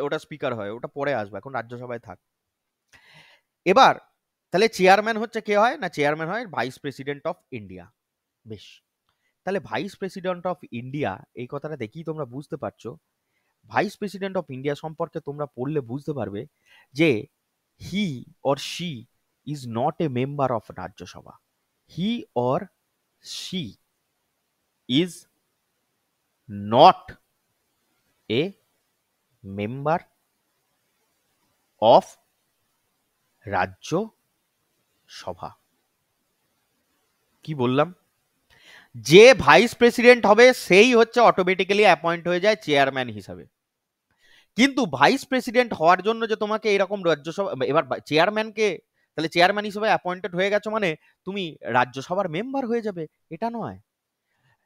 ওটা স্পিকার হয়, ওটা পরে আসবে, এখন রাজ্যসভায় থাক। এবার তাহলে চেয়ারম্যান হচ্ছে কে হয় না? চেয়ারম্যান হয় ভাইস প্রেসিডেন্ট অফ ইন্ডিয়া। বেশ, তাহলে ভাইস প্রেসিডেন্ট অফ ইন্ডিয়া, এই কথাটা দেখেই তোমরা বুঝতে পারছো, ভাইস প্রেসিডেন্ট অফ ইন্ডিয়া সম্পর্কে তোমরা পড়লে বুঝতে পারবে যে he or she is not a member of Rajya Sabha. He or she is not a member of Rajya Sabha. কি বললাম? যে ভাইস প্রেসিডেন্ট হবে সেই হচ্ছে অটোমেটিক্যালি অ্যাপয়েন্ট হয়ে যায় চেয়ারম্যান হিসাবে। কিন্তু ভাইস প্রেসিডেন্ট হওয়ার জন্য যে তোমাকে এরকম রাজ্যসভা, এবার চেয়ারম্যানকে, তাহলে চেয়ারম্যান হিসেবে অ্যাপয়েন্টেড হয়ে গেছো মানে তুমি রাজ্যসভার মেম্বার হয়ে যাবে, এটা নয়।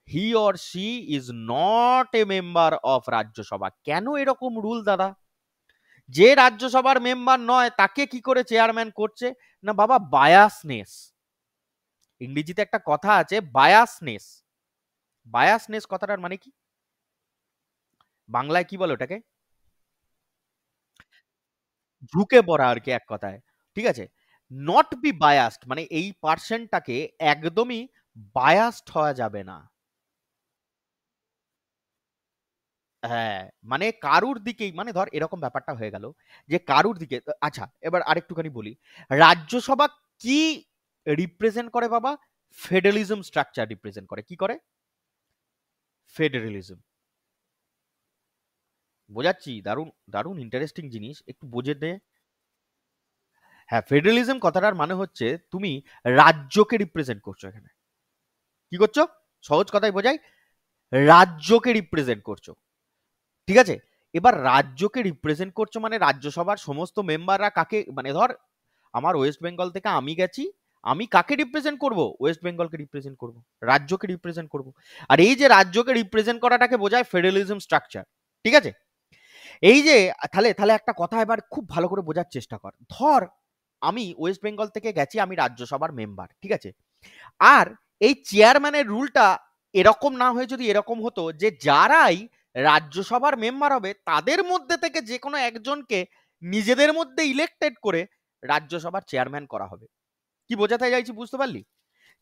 He or she is not a member of Rajya Sabha. কেন এরকম রুল দাদা? যে রাজ্যসভার মেম্বার নয় তাকে কি করে চেয়ারম্যান করছে? না বাবা, বায়াসনেস। ইংরেজিতে একটা কথা আছে বায়াসনেস। বায়াসনেস কথাটার মানে কি? বাংলায় কি বলে ওটাকে? ঝুঁকে পড়া আর কি, এক কথায়। ঠিক আছে? নট বি বায়াসড মানে এই পার্সনটাকে একদমই বায়াসড হওয়া যাবে না। হ্যাঁ, মানে কারুর দিকেই, মানে ধর এরকম ব্যাপারটা হয়ে গেল যে কারুর দিকে। আচ্ছা, এবার আরেকটুখানি বলি। রাজ্যসভা কি রিপ্রেজেন্ট করে বাবা? ফেডারেলিজম স্ট্রাকচার রিপ্রেজেন্ট করে। কি করে? ফেডারেলিজম। বোঝাচ্ছি? দারুণ দারুণ ইন্টারেস্টিং জিনিস, একটু বুঝে নে। হ্যাঁ, ফেডারেলিজম কথাটার মানে হচ্ছে তুমি রাজ্যকে রিপ্রেজেন্ট করছো এখানে। কি করছো? সহজ কথায় বোঝাই, রাজ্যকে রিপ্রেজেন্ট করছো। ঠিক আছে? এবার রাজ্যকে রিপ্রেজেন্ট করছো মানে রাজ্যসভার সমস্ত মেম্বাররা কাকে, মানে ধর আমার ওয়েস্ট বেঙ্গল থেকে আমি গেছি, আমি কাকে রিপ্রেজেন্ট করব? ওয়েস্ট বেঙ্গলকে রিপ্রেজেন্ট করব, রাজ্যকে রিপ্রেজেন্ট করব। আর এই যে রাজ্যকে রিপ্রেজেন্ট করাটাকে বোঝায় ফেডারেলিজম স্ট্রাকচার। ঠিক আছে? এই যে তাহলে তাহলে একটা কথা এবার খুব ভালো করে বোঝার চেষ্টা কর। ধর আমি ওয়েস্ট বেঙ্গল থেকে গেছি, আমি রাজ্যসভার মেম্বার। ঠিক আছে? আর এই চেয়ারম্যানের রুলটা এরকম না হয়ে যদি এরকম হতো যে যারাই রাজ্যসভার মেম্বার হবে তাদের মধ্যে থেকে যে কোনো একজনকে নিজেদের মধ্যে ইলেক্টেড করে রাজ্যসভার চেয়ারম্যান করা হবে। কি বোঝাতে চাইছি বুঝতে পারলি?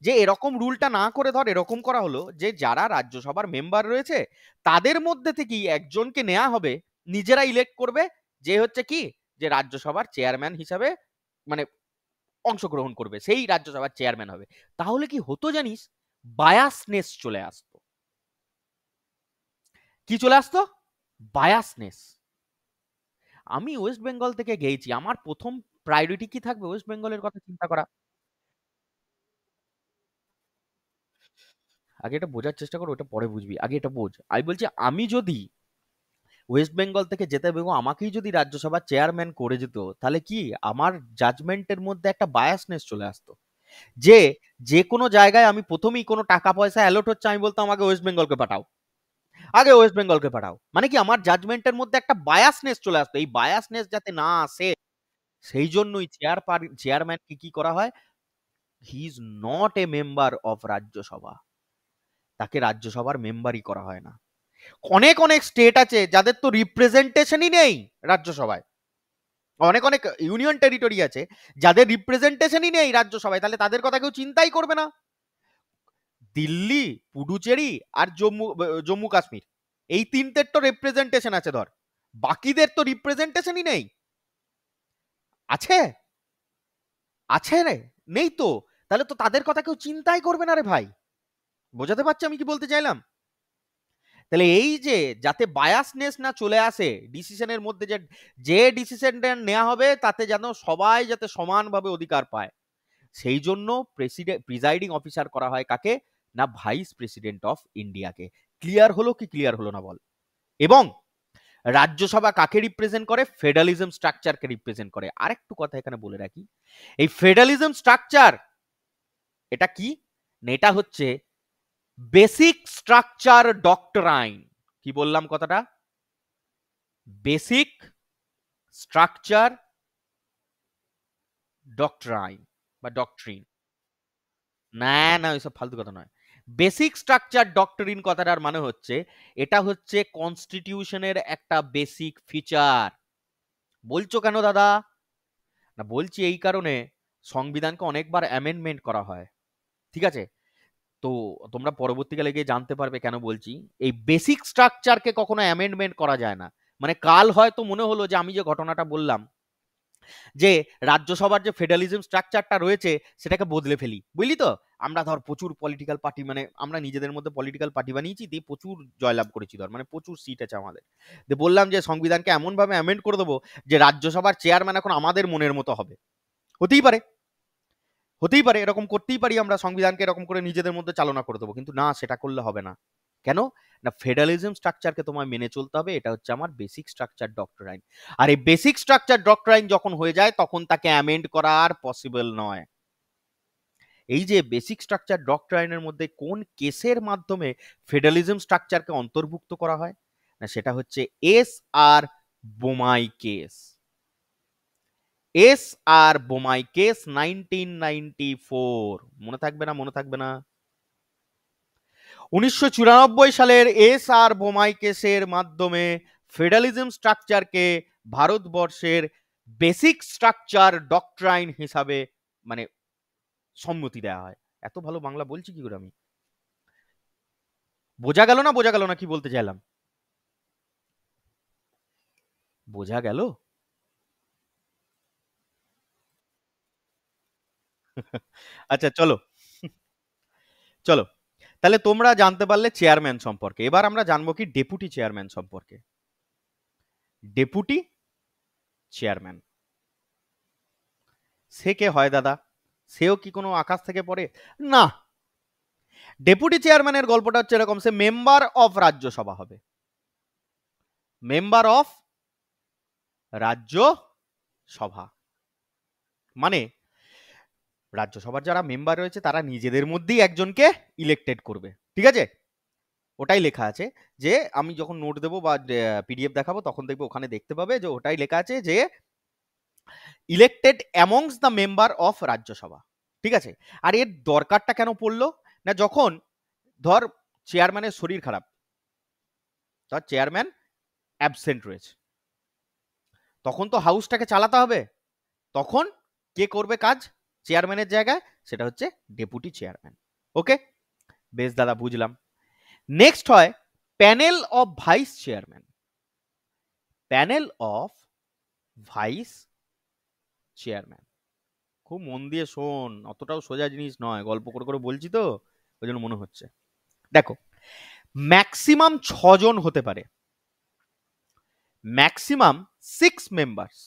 যে এরকম রুলটা না করে ধর এরকম করা হলো যে যারা রাজ্যসভার মেম্বার রয়েছে তাদের মধ্যে থেকেই একজনকে নেওয়া হবে, নিজেরা ইলেক্ট করবে, যে হচ্ছে কি, যে রাজ্যসভার চেয়ারম্যান হিসাবে মানে অংশগ্রহণ করবে, সেই রাজ্যসভার চেয়ারম্যান হবে। তাহলে কি হতো জানিস? বায়াসনেস চলে আসতো। কি চলে আসতো? বায়াসনেস। আমি ওয়েস্ট বেঙ্গল থেকে গেছি, আমার প্রথম প্রায়োরিটি কি থাকবে? ওয়েস্ট বেঙ্গলের কথা চিন্তা করা। আগে এটা বোঝার চেষ্টা করো, ওটা পরে বুঝবি, আগে এটা বোঝ। আমি বলছি আমি যদি ওয়েস্ট বেঙ্গল থেকে যেতে বেগো আমাকেই যদি রাজ্যসভার চেয়ারম্যান করে যেত, তাহলে কি আমার জাজমেন্টের মধ্যে একটা বায়াসনেস চলে আসতো। যে যে কোনো জায়গায় আমি প্রথমেই কোনো টাকা পয়সা অ্যালট হচ্ছে, আমি বলতাম আমাকে ওয়েস্ট বেঙ্গলকে পাঠাও, আগে ওয়েস্ট বেঙ্গলকে পাঠাও। মানে কি আমার জাজমেন্টের মধ্যে একটা বায়াসনেস চলে আসতো। এই বায়াসনেস যাতে না আসে সেই জন্যই চেয়ারম্যানকে কি করা হয়? He is not a member of Rajya Sabha, তাকে রাজ্যসভার মেম্বারই করা হয় না। অনেক অনেক স্টেট আছে যাদের তো রিপ্রেজেন্টেশনই নেই রাজ্যসভায়, অনেক অনেক ইউনিয়ন টেরিটরি আছে যাদের রিপ্রেজেন্টেশনই নেই রাজ্যসভায়, তাহলে তাদের কথা কেউ চিন্তাই করবে না। দিল্লি, পুডুচেরি আর জম্মু কাশ্মীর, এই তিনটের তো রিপ্রেজেন্টেশন আছে ধর, বাকিদের তো রিপ্রেজেন্টেশনই নেই। আছে? আছে রে? নেই তো, তাহলে তো তাদের কথা কেউ চিন্তাই করবে না রে ভাই। বোঝাতে পারছি আমি কি বলতে চাইলাম? তাহলে এই যে যাতে বায়াসনেস না চলে আসে ডিসিশনের মধ্যে, যে যে ডিসিশনটা নেওয়া হবে তাতে যেন সবাই যাতে সমানভাবে অধিকার পায়, সেই জন্য প্রিজাইডিং অফিসার করা হয় কাকে না, ভাইস প্রেসিডেন্ট অফ ইন্ডিয়াকে। ক্লিয়ার হলো কি ক্লিয়ার হলো না বল? এবং রাজ্যসভা কাকে রিপ্রেজেন্ট করে? ফেডারালিজম স্ট্রাকচারকে রিপ্রেজেন্ট করে। আরেকটু কথা এখানে বলে রাখি, এই ফেডারালিজম স্ট্রাকচার এটা কি? এটা হচ্ছে বেসিক স্ট্রাকচার ডক্টরাইন। কি বললাম কথাটা? বেসিক স্ট্রাকচার ডক্টরাইন বা ডক্ট্রিন। না না, ওইসব ফালতু কথা নয়। বেসিক স্ট্রাকচার ডক্টরিন কথাটার মানে হচ্ছে এটা হচ্ছে কনস্টিটিউশনের একটা বেসিক ফিচার। বলছো কেন দাদা? না বলছি এই কারণে, সংবিধানকে অনেকবার অ্যামেন্ডমেন্ট করা হয়, ঠিক আছে? তো তোমরা পরবর্তীকালে গিয়ে জানতে পারবে কেন বলছি। এই বেসিক স্ট্রাকচারকে কখনো অ্যামেন্ডমেন্ট করা যায় না। মানে কাল হয়তো মনে হলো যে আমি যে ঘটনাটা বললাম যে রাজ্যসভার যে ফেডারালিজম স্ট্রাকচারটা রয়েছে সেটাকে বদলে ফেলি, বুঝলি তো? আমরা ধর প্রচুর পলিটিক্যাল পার্টি, মানে আমরা নিজেদের মধ্যে পলিটিক্যাল পার্টি বানিয়েছি, দিয়ে প্রচুর জয়লাভ করেছি ধর, মানে প্রচুর সিট আছে আমাদের, দিয়ে বললাম যে সংবিধানকে এমন ভাবে অ্যামেন্ড করে দেবো যে রাজ্যসভার চেয়ারম্যান এখন আমাদের মনের মতো হবে। হতেই পারে, হতেই পারে, এরকম করতেই পারি আমরা, সংবিধানকে এরকম করে নিজেদের মধ্যে চালনা করে দেবো, কিন্তু না, সেটা করলে হবে না। কেন না, ফেডারালিজম স্ট্রাকচারকে তোমায় মেনে চলতে হবে, এটা হচ্ছে আমার বেসিক স্ট্রাকচার ডক্টরাইন। আর এই বেসিক স্ট্রাকচার ডক্টরাইন যখন হয়ে যায় তখন তাকে অ্যামেন্ড করা আর পসিবল নয়। এই যে বেসিক স্ট্রাকচার ডক্টরাইনের মধ্যে কোন কেসের মাধ্যমে ফেডারালিজম স্ট্রাকচারকে অন্তর্ভুক্ত করা হয় না, সেটা হচ্ছে এস আর বোমাই কেস। এস আর বোমাই কেস 1994, মনে থাকবে না? মনে থাকবে না? 1994 সালের এস আর বোমাই কেসের মাধ্যমে ফেডারালিজম স্ট্রাকচারকে ভারতবর্ষের বেসিক স্ট্রাকচার ডক্ট্রাইন হিসাবে মানে সম্মতি দেওয়া হয়। এত ভালো বাংলা বলছি কি করে আমি? বোঝা গেল না? বোঝা গেল না কি বলতে চাইলাম? বোঝা গেল? আচ্ছা চলো, চলো, তাহলে তোমরা জানতে পারলে চেয়ারম্যান সম্পর্কে, এবার আমরা জানবো কি ডেপুটি চেয়ারম্যান সম্পর্কে। ডেপুটি চেয়ারম্যান সে কে হয় দাদা? সেও কি কোনো আকাশ থেকে পড়ে? না। ডেপুটি চেয়ারম্যানের গল্পটা হচ্ছে এরকম, সে মেম্বার অফ রাজ্যসভা হবে, মেম্বার অফ রাজ্যসভা। মানে রাজ্যসভার যারা মেম্বার রয়েছে তারা নিজেদের মধ্যেই একজনকে ইলেক্টেড করবে, ঠিক আছে? ওটাই লেখা আছে, যে আমি যখন নোট দেবো বা পিডিএফ দেখাবো তখন দেখবে ওখানে দেখতে পাবে যে ওটাই লেখা আছে যে elected amongst the member of Rajya Sabha, ঠিক আছে? আর এর দরকারটা কেন পড়লো না, যখন ধর চেয়ারম্যানের শরীর খারাপ, ধর চেয়ারম্যান অ্যাবসেন্ট রয়েছে, তখন তো হাউসটাকে চালাতে হবে, তখন কে করবে কাজ চেয়ারম্যানের জায়গায়? সেটা হচ্ছে ডেপুটি চেয়ারম্যান। ওকে, বেশ দাদা, বুঝলাম। নেক্সট হয় panel of vice chairman. Panel of vice chairman, খুব মন দিয়ে শোন, অতটাও সোজা জিনিস নয়, গল্প করে করে বলছি তো ওই জন্য মনে হচ্ছে। দেখো, ম্যাক্সিমাম 6 জন হতে পারে, ম্যাক্সিমাম 6 মেম্বার্স।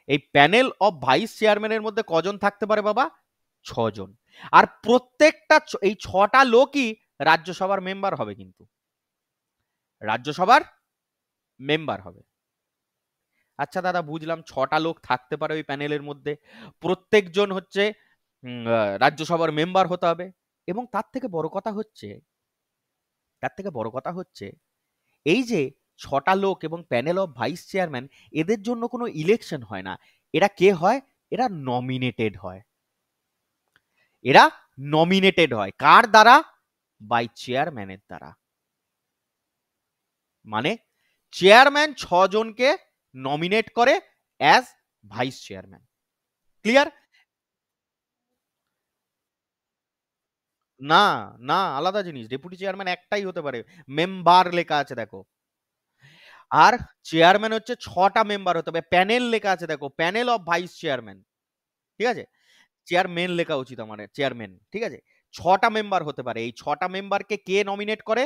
এই প্যানেল অফ ভাইস চেয়ারম্যানের মধ্যে কজন থাকতে পারে বাবা? 6 জন। আর প্রত্যেকটা এই 6টা লোকই রাজ্যসভার মেম্বার হবে, কিন্তু রাজ্যসভার মেম্বার হবে। আচ্ছা দাদা, বুঝলাম 6টা লোক থাকতে পারে ওই প্যানেলের মধ্যে, প্রত্যেকজন হচ্ছে রাজ্যসভার মেম্বার হতে হবে। এবং তার থেকে বড় কথা হচ্ছে এই যে 6টা লোক এবং প্যানেল অফ ভাইস চেয়ারম্যান, এদের জন্য কোনো ইলেকশন হয় না। এরা কে হয়? এরা নমিনেটেড হয়। এরা নমিনেটেড হয় কার দ্বারা? বাই চেয়ারম্যানের দ্বারা। মানে চেয়ারম্যান 6 জনকে নমিনেট করে অ্যাজ ভাইস চেয়ারম্যান। ক্লিয়ার? না, না, আলাদা জিনিস। ডেপুটি চেয়ারম্যান একটাই হতে পারে। মেম্বার লেখা আছে দেখো। আর চেয়ারম্যান হচ্ছে 6টা মেম্বার হতে হবে। প্যানেল লেখা আছে দেখো। Panel of vice chairman. ঠিক আছে? চেয়ারম্যান লেখা উচিত আমার। চেয়ারম্যান। ঠিক আছে? 6টা মেম্বার হতে পারে। এই 6টা মেম্বারকে কে নমিনেট করে?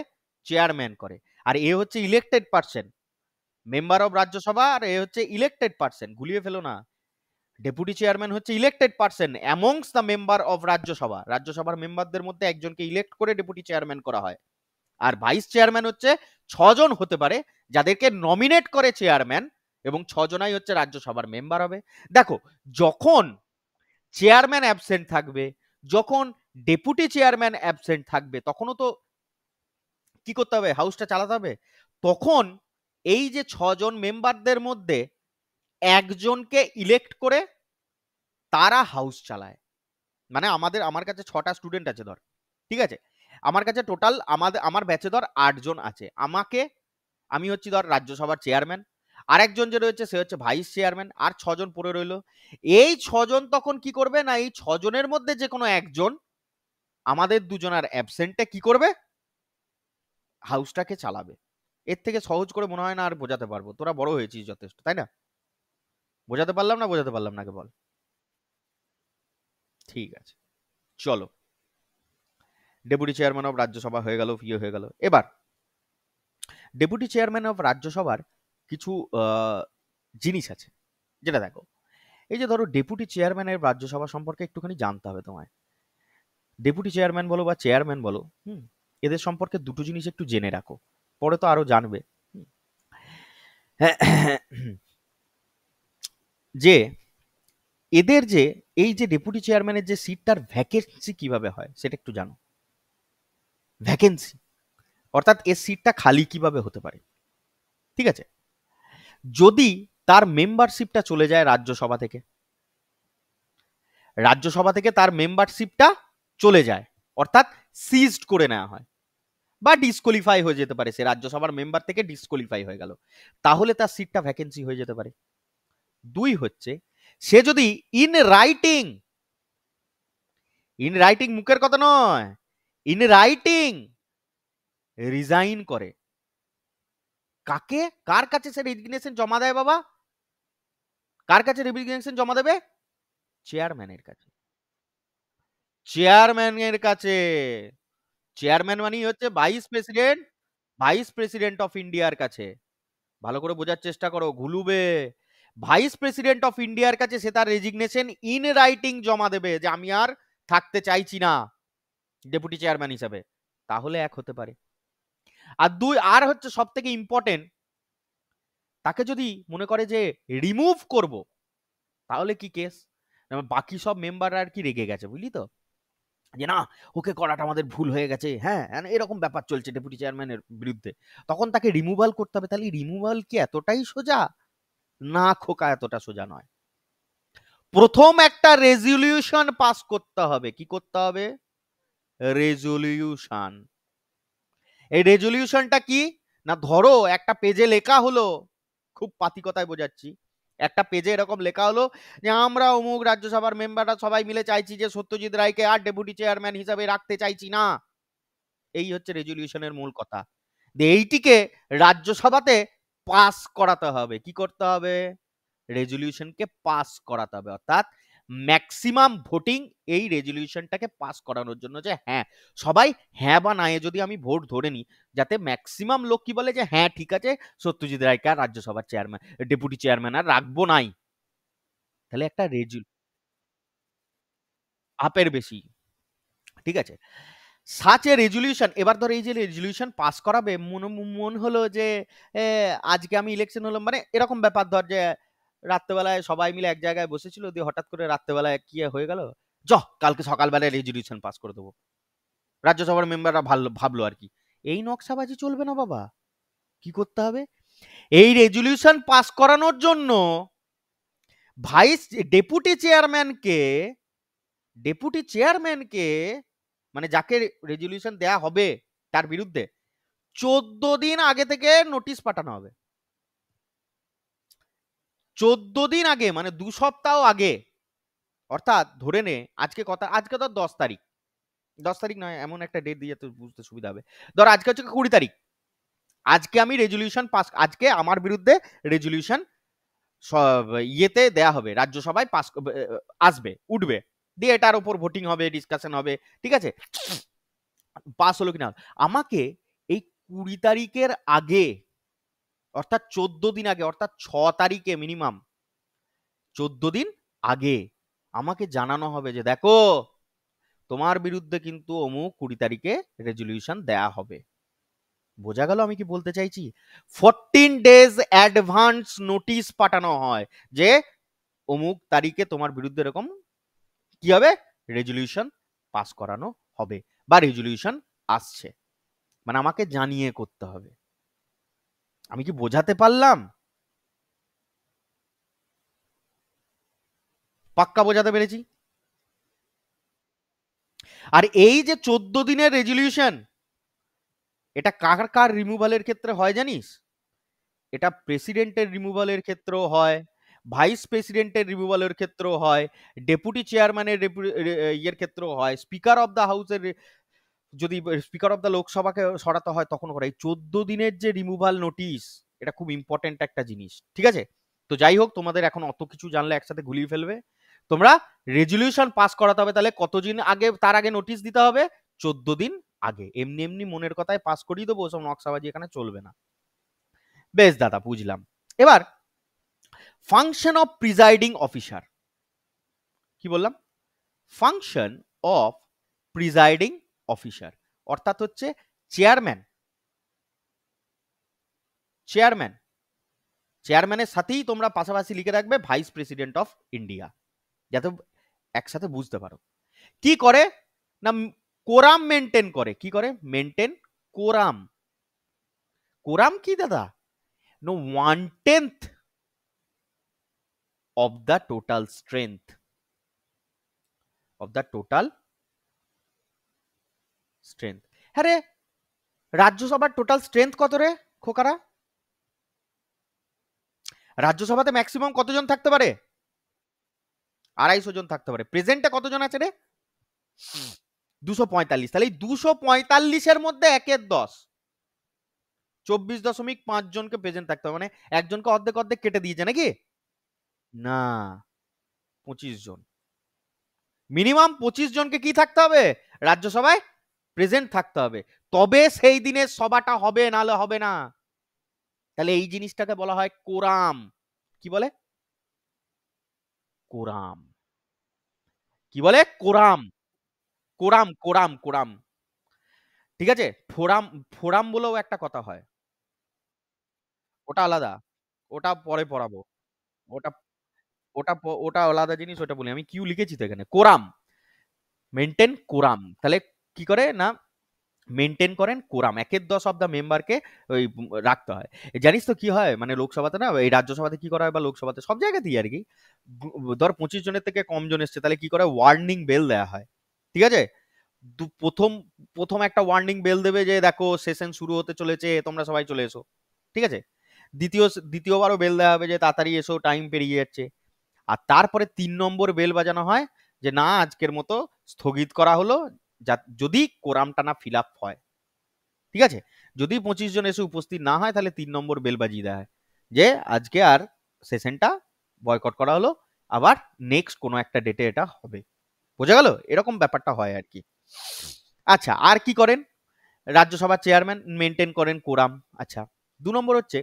চেয়ারম্যান করে। আর এ হচ্ছে elected person. Member of Rajya Sabha আর এ হচ্ছে ইলেক্টেড পারসন। গুলিয়ে ফেলো না। ডেপুটি চেয়ারম্যান হচ্ছে elected person amongst the member of Rajya Sabha. রাজ্যসভার মেম্বারদের মধ্যে একজনকে ইলেক্ট করে ডেপুটি চেয়ারম্যান করা হয়। আর ভাইস চেয়ারম্যান হচ্ছে 6 জন হতে পারে যাদেরকে নমিনেট করে চেয়ারম্যান, এবং 6 জনাই হচ্ছে রাজ্যসভার মেম্বার হবে। দেখো, যখন চেয়ারম্যান অ্যাবসেন্ট থাকবে, যখন ডেপুটি চেয়ারম্যান অ্যাবসেন্ট থাকবে, তখনও তো কি করতে হবে? হাউসটা চালাতে হবে। তখন এই যে 6 জন মেম্বারদের মধ্যে একজনকে ইলেক্ট করে তারা হাউস চালায়। মানে আমার কাছে 6টা স্টুডেন্ট আছে ধর। ঠিক আছে? আমার কাছে টোটাল আমার ব্যাচে ধর 8 জন আছে। আমি হচ্ছি ধর রাজ্যসভার চেয়ারম্যান। আরেকজন যে রয়েছে সে হচ্ছে ভাইস চেয়ারম্যান। আর 6 জন পড়ে রইল। এই 6 জন তখন কি করবে না, এই 6 জনের মধ্যে যে কোনো একজন আমাদের দুজনার অ্যাবসেন্টে কি করবে? হাউসটাকে চালাবে। এর থেকে সহজ করে মনে হয় না আর বোঝাতে পারবো। তোরা বড় হয়েছিস যথেষ্ট, তাই না? বোঝাতে পারলাম না? বোঝাতে পারলাম না? আগে বল। ঠিক আছে, চলো। ডেপুটি চেয়ারম্যান অফ রাজ্যসভা হয়ে গেল, হয়ে গেল। এবার ডেপুটি চেয়ারম্যান অফ রাজ্যসভার কিছু জিনিস আছে, যেটা দেখো। এই যে ধরো ডেপুটি চেয়ারম্যানের রাজ্যসভা সম্পর্কে একটুখানি জানতে হবে তোমায়। ডেপুটি চেয়ারম্যান বলো বা চেয়ারম্যান বলো, এদের সম্পর্কে দুটো জিনিস একটু জেনে রাখো, পরে তো আরো জানবে। যে এদের যে এই যে ডেপুটি চেয়ারম্যানের যে সিটটার ভ্যাকেন্সি কিভাবে হয় সেটা একটু জানো। ভ্যাকেন্সি অর্থাৎ এর সিটটা খালি কিভাবে হতে পারে। ঠিক আছে? যদি তার মেম্বারশিপটা চলে যায় রাজ্যসভা থেকে, তার মেম্বারশিপটা চলে যায়, অর্থাৎ সিজড করে নেওয়া হয়, বা ডিসকোয়ালিফাই হয়ে যেতে পারে, সে রাজ্যসভার মেম্বার থেকে ডিসকোয়ালিফাই হয়ে গেল, তাহলে তার সিটটা ভ্যাকেন্সি হয়ে যেতে পারে। 2 হচ্ছে, সে যদি ইন রাইটিং মুখের কথা নয়, ইন রাইটিং রিজাইন করে। কার কাছে সে রেজিগনেশন জমা দেয় বাবা? কার কাছে রেজিগনেশন জমা দেবে? চেয়ারম্যানের কাছে। চেয়ারম্যানের কাছে। চেয়ারম্যান মানেই হচ্ছে ভাইস প্রেসিডেন্ট অফ ইন্ডিয়ার কাছে। ভালো করে বোঝার চেষ্টা করো, ঘুলুবে। ভাইস প্রেসিডেন্ট অফ ইন্ডিয়ার কাছে সে তার রেজিগনেশন ইন রাইটিং জমা দেবে যে আমি আর থাকতে চাইছি না ডেপুটি চেয়ারম্যান হিসাবে, তাহলে এক হতে পারে। আর 2 আর হচ্ছে সব থেকে ইম্পর্টেন্ট, তাকে যদি মনে করে যে রিমুভ করব, তাহলে কি কেস? বাকি সব মেম্বাররা আর কি রেগে গেছে, বুঝলি তো, যে না ওকে করাটা আমাদের ভুল হয়ে গেছে, হ্যাঁ এরকম ব্যাপার চলছে ডেপুটি চেয়ারম্যানের বিরুদ্ধে, তখন তাকে রিমুভাল করতে হবে। তাহলে রিমুভাল কি এতটাই সোজা? না খোকা, এতটা সোজা নয়। প্রথম একটা রেজলিউশন পাস করতে হবে। কি করতে হবে? রেজলিউশন। এই রেজলিউশনটা কি না, ধরো একটা পেজে লেখা হলো, খুব পাতি কথায় বোঝাচ্ছি, একটা পেজে এরকম লেখা হলো যে আমরা অমুক রাজ্যসভার মেম্বাররা সবাই মিলে চাইছি যে সত্যজিৎ রায়কে আর ডেপুটি চেয়ারম্যান হিসাবে রাখতে চাইছি না। এই হচ্ছে রেজলিউশনের মূল কথা। এইটিকে রাজ্যসভাতে পাস করাতে হবে। কি করতে হবে? রেজলিউশনকে পাস করাতে হবে, অর্থাৎ ম্যাক্সিমাম ভোটিং এই রেজলিউশনটাকে পাস করানোর জন্য, যে হ্যাঁ সবাই হ্যাঁ বা না, যদি আমি ভোট ধরে নিই, যাতে ম্যাক্সিমাম লোক কি বলে যে হ্যাঁ ঠিক আছে সত্যজিৎ রায়কে আর রাজ্যসভার চেয়ারম্যান ডেপুটি চেয়ারম্যান আর রাখবো নাই, তাহলে একটা আপের বেশি। ঠিক আছে? সাচ এ রেজলিউশন, এবার ধর এই যে রেজলিউশন পাস করাবে, মন হলো যে আজকে আমি ইলেকশন হলাম, মানে এরকম ব্যাপার, ধর যে রাত্রেবেলায় সবাই মিলে এক জায়গায় বসেছিল, দিয়ে হঠাৎ করে রাত্রেবেলায় কি হয়ে গেল, কালকে সকালবেলায় রেজলিউশন পাস করে দেবো, রাজ্যসভার মেম্বাররা ভাবলো আর কি। এই নকশাবাজি চলবে না বাবা। কি করতে হবে? এই রেজলিউশন পাস করানোর জন্য ভাইস ডেপুটি চেয়ারম্যানকে ডেপুটি চেয়ারম্যানকে, মানে যাকে রেজলিউশন দেয়া হবে তার বিরুদ্ধে 14 দিন আগে থেকে নোটিশ পাঠানো হবে। 14 দিন আগে, মানে 2 সপ্তাহ আগে। অর্থাৎ ধরে নে আজকে তো 10 তারিখ, 10 তারিখ নয়, এমন একটা ডেট দিয়ে তো বুঝতে সুবিধা হবে। ধর আজকে হচ্ছে 20 তারিখ, আজকে আমি রেজলিউশন পাস, আজকে আমার বিরুদ্ধে রেজলিউশন ইয়েতে দেয়া হবে, রাজ্যসভায় পাস আসবে, উঠবে, দিয়ে এটার উপর ভোটিং হবে, ডিসকাশন হবে, ঠিক আছে, পাস হলো কিনা। আমাকে এই 20 তারিখের আগে, অর্থাৎ 14 দিন আগে, অর্থাৎ 6 তারিখে মিনিমাম 14 দিন আগে আমাকে জানানো হবে যে দেখো তোমার বিরুদ্ধে কিন্তু অমুক 20 তারিখে রেজলিউশন দেয়া হবে। বোঝা গেল আমি কি বলতে চাইছি? 14 days অ্যাডভান্স নোটিশ পাঠানো হয় যে অমুক তারিখে তোমার বিরুদ্ধে এরকম কি হবে, রেজলিউশন পাস করানো হবে বা রেজলিউশন আসছে, মানে আমাকে জানিয়ে করতে হবে। আমি কি বোঝাতে পারলাম? পাক্কা বোঝাতে পেরেছি? আর এই যে 14 দিনের রেজলিউশন, এটা কার কার রিমুভালের ক্ষেত্রে হয় জানিস? এটা প্রেসিডেন্টের রিমুভালের ক্ষেত্রেও হয়, ভাইস প্রেসিডেন্টের রিমুভালের ক্ষেত্রেও হয়, ডেপুটি চেয়ারম্যানের ইয়ের ক্ষেত্রেও হয়, স্পিকার অফ দ্য হাউসের, যদি স্পিকার অফ দ্য লোকসভাকে সরাতে হয় তখন করে। এই 14 দিনের যে রিমুভাল নোটিশ, এটা খুব ইম্পর্টেন্ট একটা জিনিস, ঠিক আছে? তো যাই হোক, তোমাদের এখন অত কিছু জানলে একসাথে গুলিয়ে ফেলবে। তোমরা রেজলিউশন পাস করাতে হবে, তাহলে কতদিন আগে তার আগে নোটিশ দিতে হবে? 14 দিন আগে। এমনি এমনি মনের কথায় পাস করিয়ে দেবো, ওসব নকশাবাজি এখানে চলবে না। বেশ দাদা, বুঝলাম। এবার ফাংশন অফ প্রিজাইডিং অফিসার, কি বললাম? ফাংশন অফ প্রিজাইডিং অফিসার, অর্থাৎ হচ্ছে চেয়ারম্যান, চেয়ারম্যান, চেয়ারম্যানের সাথেই তোমরা পাশাপাশি লিখে রাখবে ভাইস প্রেসিডেন্ট অফ ইন্ডিয়া, যাতে একসাথে বুঝতে পারো। কি করে না, কোরাম মেনটেন করে। কি করে? Maintain quorum. কোরাম কি দাদা? No, 1/10 of the total strength, of the total strength. হ্যাঁ রে, রাজ্যসভার টোটাল স্ট্রেংথ কত রে খোকারা? রাজ্যসভাতে ম্যাক্সিমাম কতজন থাকতে পারে? 250 জন থাকতে পারে। প্রেজেন্টে কতজন আছে রে? 245। তাহলে এই 245-এর মধ্যে 1/10, 24.5 জনকে প্রেজেন্ট থাকতে হবে, মানে একজনকে অর্ধেক অর্ধেক কেটে দিয়েছে নাকি? না, 25 জন। মিনিমাম 25 জনকে কি থাকতে হবে? রাজ্যসভায় প্রেজেন্ট থাকতে হবে, তবে সেই দিনের সভাটা হবে, নাহলে হবে না। তাহলে এই জিনিসটাকে বলা হয় কোরাম। কি বলে? কোরাম। কি বলে? কোরাম। Quorum, quorum, quorum. ঠিক আছে? ফোরাম, ফোরাম বলেও একটা কথা হয়। ওটা আলাদা। ওটা পরে পড়াবো। ওটা ওটা আলাদা জিনিস, ওটা বলি। আমি কিউ লিখেছি তো এখানে। কোরাম। Maintain quorum. তাহলে কি করে না, মেইনটেইন করেন কোরাম। 1/10 অফ দ্য মেম্বারকে ওই রাখতে হয়। জানিস তো কি হয়, মানে লোকসভাতে না, এই রাজ্যসভাতে কি করা হয় বা লোকসভাতে সব জায়গাতেই আরকি, ধর 25 জনের থেকে কম জন এসছে, তাহলে কি করে, ওয়ার্নিং বেল দেয়া হয়। ঠিক আছে? প্রথম প্রথম একটা ওয়ার্নিং বেল দেবে যে দেখো সেশন শুরু হতে চলেছে, তোমরা সবাই চলে এসো। ঠিক আছে? দ্বিতীয়বারও বেল দেওয়া হবে যে তাড়াতাড়ি এসো, টাইম পেরিয়ে যাচ্ছে। আর তারপরে 3 নম্বর বেল বাজানো হয় যে না, আজকের মতো স্থগিত করা হলো, যদি কোরামটা না ফিল আপ হয়। ঠিক আছে? যদি 25 জন এসে উপস্থিত না হয়, তাহলে 3 নম্বর বেল বাজিয়ে দেওয়া হয় যে আজকে আর সেশনটা বয়কট করা হলো, আবার নেক্সট কোনো একটা ডেটে এটা হবে। বোঝা গেল? এরকম ব্যাপারটা হয় আর কি। আচ্ছা, আর কি করেন রাজ্যসভার চেয়ারম্যান? মেনটেন করেন কোরাম। আচ্ছা, 2 নম্বর হচ্ছে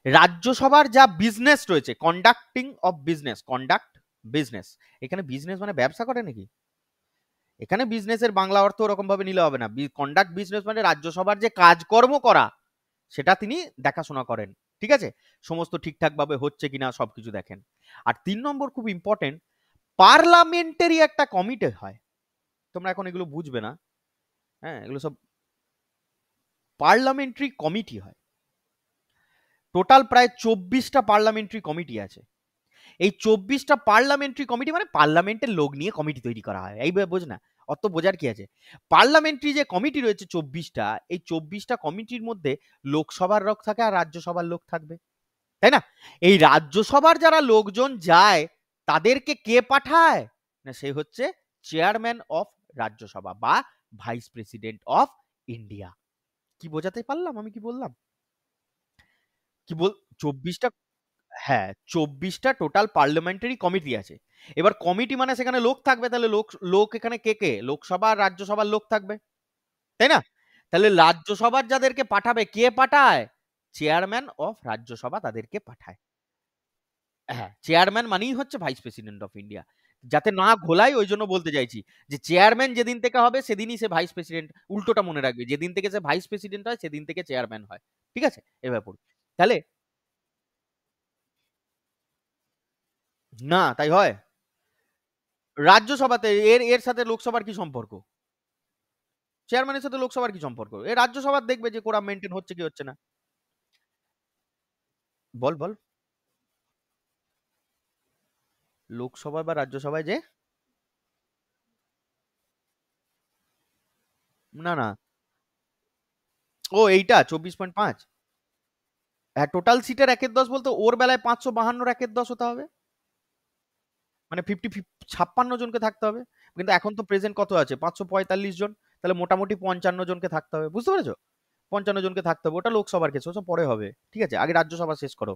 রাজ্যসভার যা বিজনেস রয়েছে, conducting of business, conduct business. এখানে বিজনেস মানে ব্যবসা করে নাকি? এখানে বিজনেসের বাংলা অর্থ ওরকম ভাবে নিলে হবে না। কন্ডাক্ট বিজনেস মানে রাজ্যসভার যে কাজকর্ম করা, সেটা তিনি দেখাশোনা করেন। ঠিক আছে? সমস্ত ঠিকঠাক ভাবে হচ্ছে কিনা সবকিছু দেখেন। আর 3 নম্বর খুব ইম্পর্টেন্ট, পার্লামেন্টারি একটা কমিটি হয়। তোমরা এখন এগুলো বুঝবে না, হ্যাঁ, এগুলো সব পার্লামেন্টারি কমিটি হয়। টোটাল প্রায় 24টা পার্লামেন্টারি কমিটি আছে। এই 24টা পার্লামেন্টারি কমিটি, মানে পার্লামেন্টের লোক নিয়ে কমিটি তৈরি করা হয়, এই বোঝ না, অত বোঝার কি আছে। পার্লামেন্টারি যে কমিটি রয়েছে 24টা, এই 24টা কমিটির মধ্যে লোকসভার লোক থাকে আর রাজ্যসভার লোক থাকবে, তাই না? এই রাজ্যসভার যারা লোকজন যায় তাদেরকে কে পাঠায়? না, সে হচ্ছে চেয়ারম্যান অফ রাজ্যসভা বা ভাইস প্রেসিডেন্ট অফ ইন্ডিয়া। কি বোঝাতে পারলাম আমি কি বললাম? কি বল 24টা, হ্যাঁ, 24টা টোটাল পার্লামেন্টারি কমিটি আছে। এবার কমিটি মানে সেখানে লোক থাকবে, তাহলে লোক এখানে কে? লোকসভা আর রাজ্যসভার লোক থাকবে, তাই না? তাহলে রাজ্যসভার যাদেরকে পাঠাবে, কে পাঠায়? চেয়ারম্যান অফ রাজ্যসভা তাদেরকে পাঠায়। হ্যাঁ, চেয়ারম্যান মানেই হচ্ছে ভাইস প্রেসিডেন্ট অফ ইন্ডিয়া। যাতে না ঘোলাই ওই জন্য বলতে চাইছি যে চেয়ারম্যান যেদিন থেকে হবে সেদিনই সে ভাইস প্রেসিডেন্ট, উল্টোটা মনে রাখবে, যেদিন থেকে সে ভাইস প্রেসিডেন্ট হয় সেদিন থেকে চেয়ারম্যান হয়। ঠিক আছে? এবার পড়ি। তাহলে না, তাই হয়? রাজ্যসভাতে এর এর সাথে লোকসভার কি সম্পর্ক? চেয়ারম্যানের সাথে লোকসভার কি সম্পর্ক? এ রাজ্যসভার দেখবে যে কোরাম মেইনটেইন হচ্ছে কি হচ্ছে না। বল। লোকসভায় বা রাজ্যসভায় যে, না। ও এইটা 24.5। হ্যাঁ, টোটাল সিটের 1/10 বলতে ওর বেলায় 552 1/10 হতে হবে। মানে 56 জনকে থাকতে হবে। কিন্তু এখন তো প্রেজেন্ট কত আছে? 545 জন। তাহলে মোটামুটি 55 জনকে থাকতে হবে। বুঝতে পেরেছো? 55 জনকে থাকতে হবে। ওটা লোকসভার কেস, ওসব পরে হবে। ঠিক আছে? আগে রাজ্যসভা শেষ করো।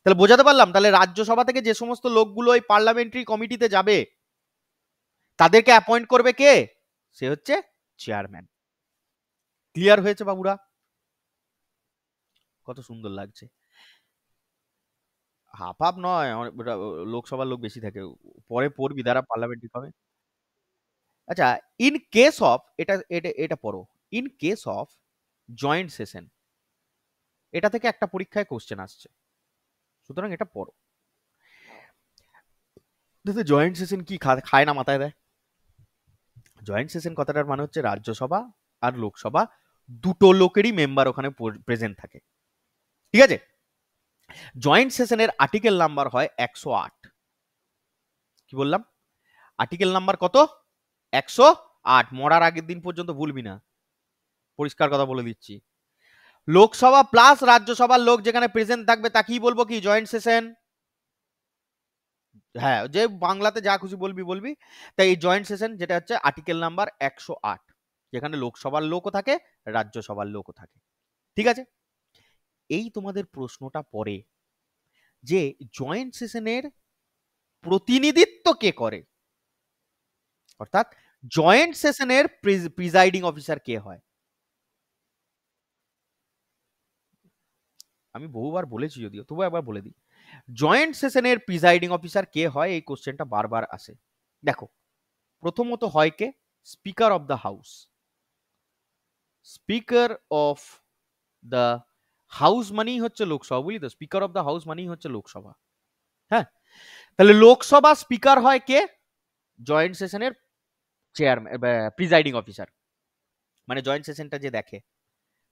তাহলে বোঝাতে পারলাম? তাহলে রাজ্যসভা থেকে যে সমস্ত লোকগুলো এই পার্লামেন্টারি কমিটিতে যাবে তাদেরকে অ্যাপয়েন্ট করবে কে? সে হচ্ছে চেয়ারম্যান। ক্লিয়ার হয়েছে বাবুরা? কত সুন্দর লাগছে। হাফ হাফ নয়, লোকসভার লোক বেশি থাকে। পরে পড়বি দ্বারা পার্লামেন্টারি কমিটি। আচ্ছা, ইন কেস অফ, এটা পড়ো। In case of joint session, এটা থেকে একটা পরীক্ষায় কোশ্চেন আসছে, সুতরাং এটা পড়ো। জয়েন্ট সেশন কি খায় না মাথায় দেয়? জয়েন্ট সেশন কথাটার মানে হচ্ছে রাজ্যসভা আর লোকসভা দুটো লোকেরই মেম্বার ওখানে প্রেজেন্ট থাকে। ঠিক আছে? জয়েন্ট সেশনের আর্টিকেল নাম্বার হয় 108। কি বললাম? আর্টিকেল নাম্বার কত? 108। মরার আগের দিন পর্যন্ত ভুলবি না, পরিষ্কার কথা বলে দিচ্ছি। লোকসভা প্লাস রাজ্যসভার লোক যেখানে প্রেজেন্ট থাকবে তাকেই বলবো কি জয়েন্ট সেশন। হ্যাঁ, যে বাংলাতে যা খুশি বলবি। তাই এই জয়েন্ট সেশন যেটা হচ্ছে আর্টিকেল নাম্বার 108, যেখানে লোকসভার লোকও থাকে, রাজ্যসভার লোকও থাকে। ঠিক আছে? এই তোমাদের প্রশ্নটা পড়ে যে জয়েন্ট সেশনের প্রতিনিধিত্ব কে করে, অর্থাৎ জয়েন্ট সেশনের প্রিজাইডিং অফিসার কে হয়। আমি বহুবার বলেছি যদিও, তবু একবার বলে দিই। জয়েন্ট সেশনের প্রিজাইডিং অফিসার কে হয়, এই কোশ্চেনটা বারবার আসে। দেখো, প্রথমত হয় কে? Speaker of the house. Speaker of the house মানেই হচ্ছে লোকসভা, বুঝলি তো? স্পিকার অফ দ্য হাউস মানেই হচ্ছে লোকসভা। হ্যাঁ, তাহলে লোকসভা স্পিকার হয় কে? জয়েন্ট সেশনের চেয়ারম্যান, প্রিজাইডিং অফিসার, মানে জয়েন্ট সেশনটা যে দেখে।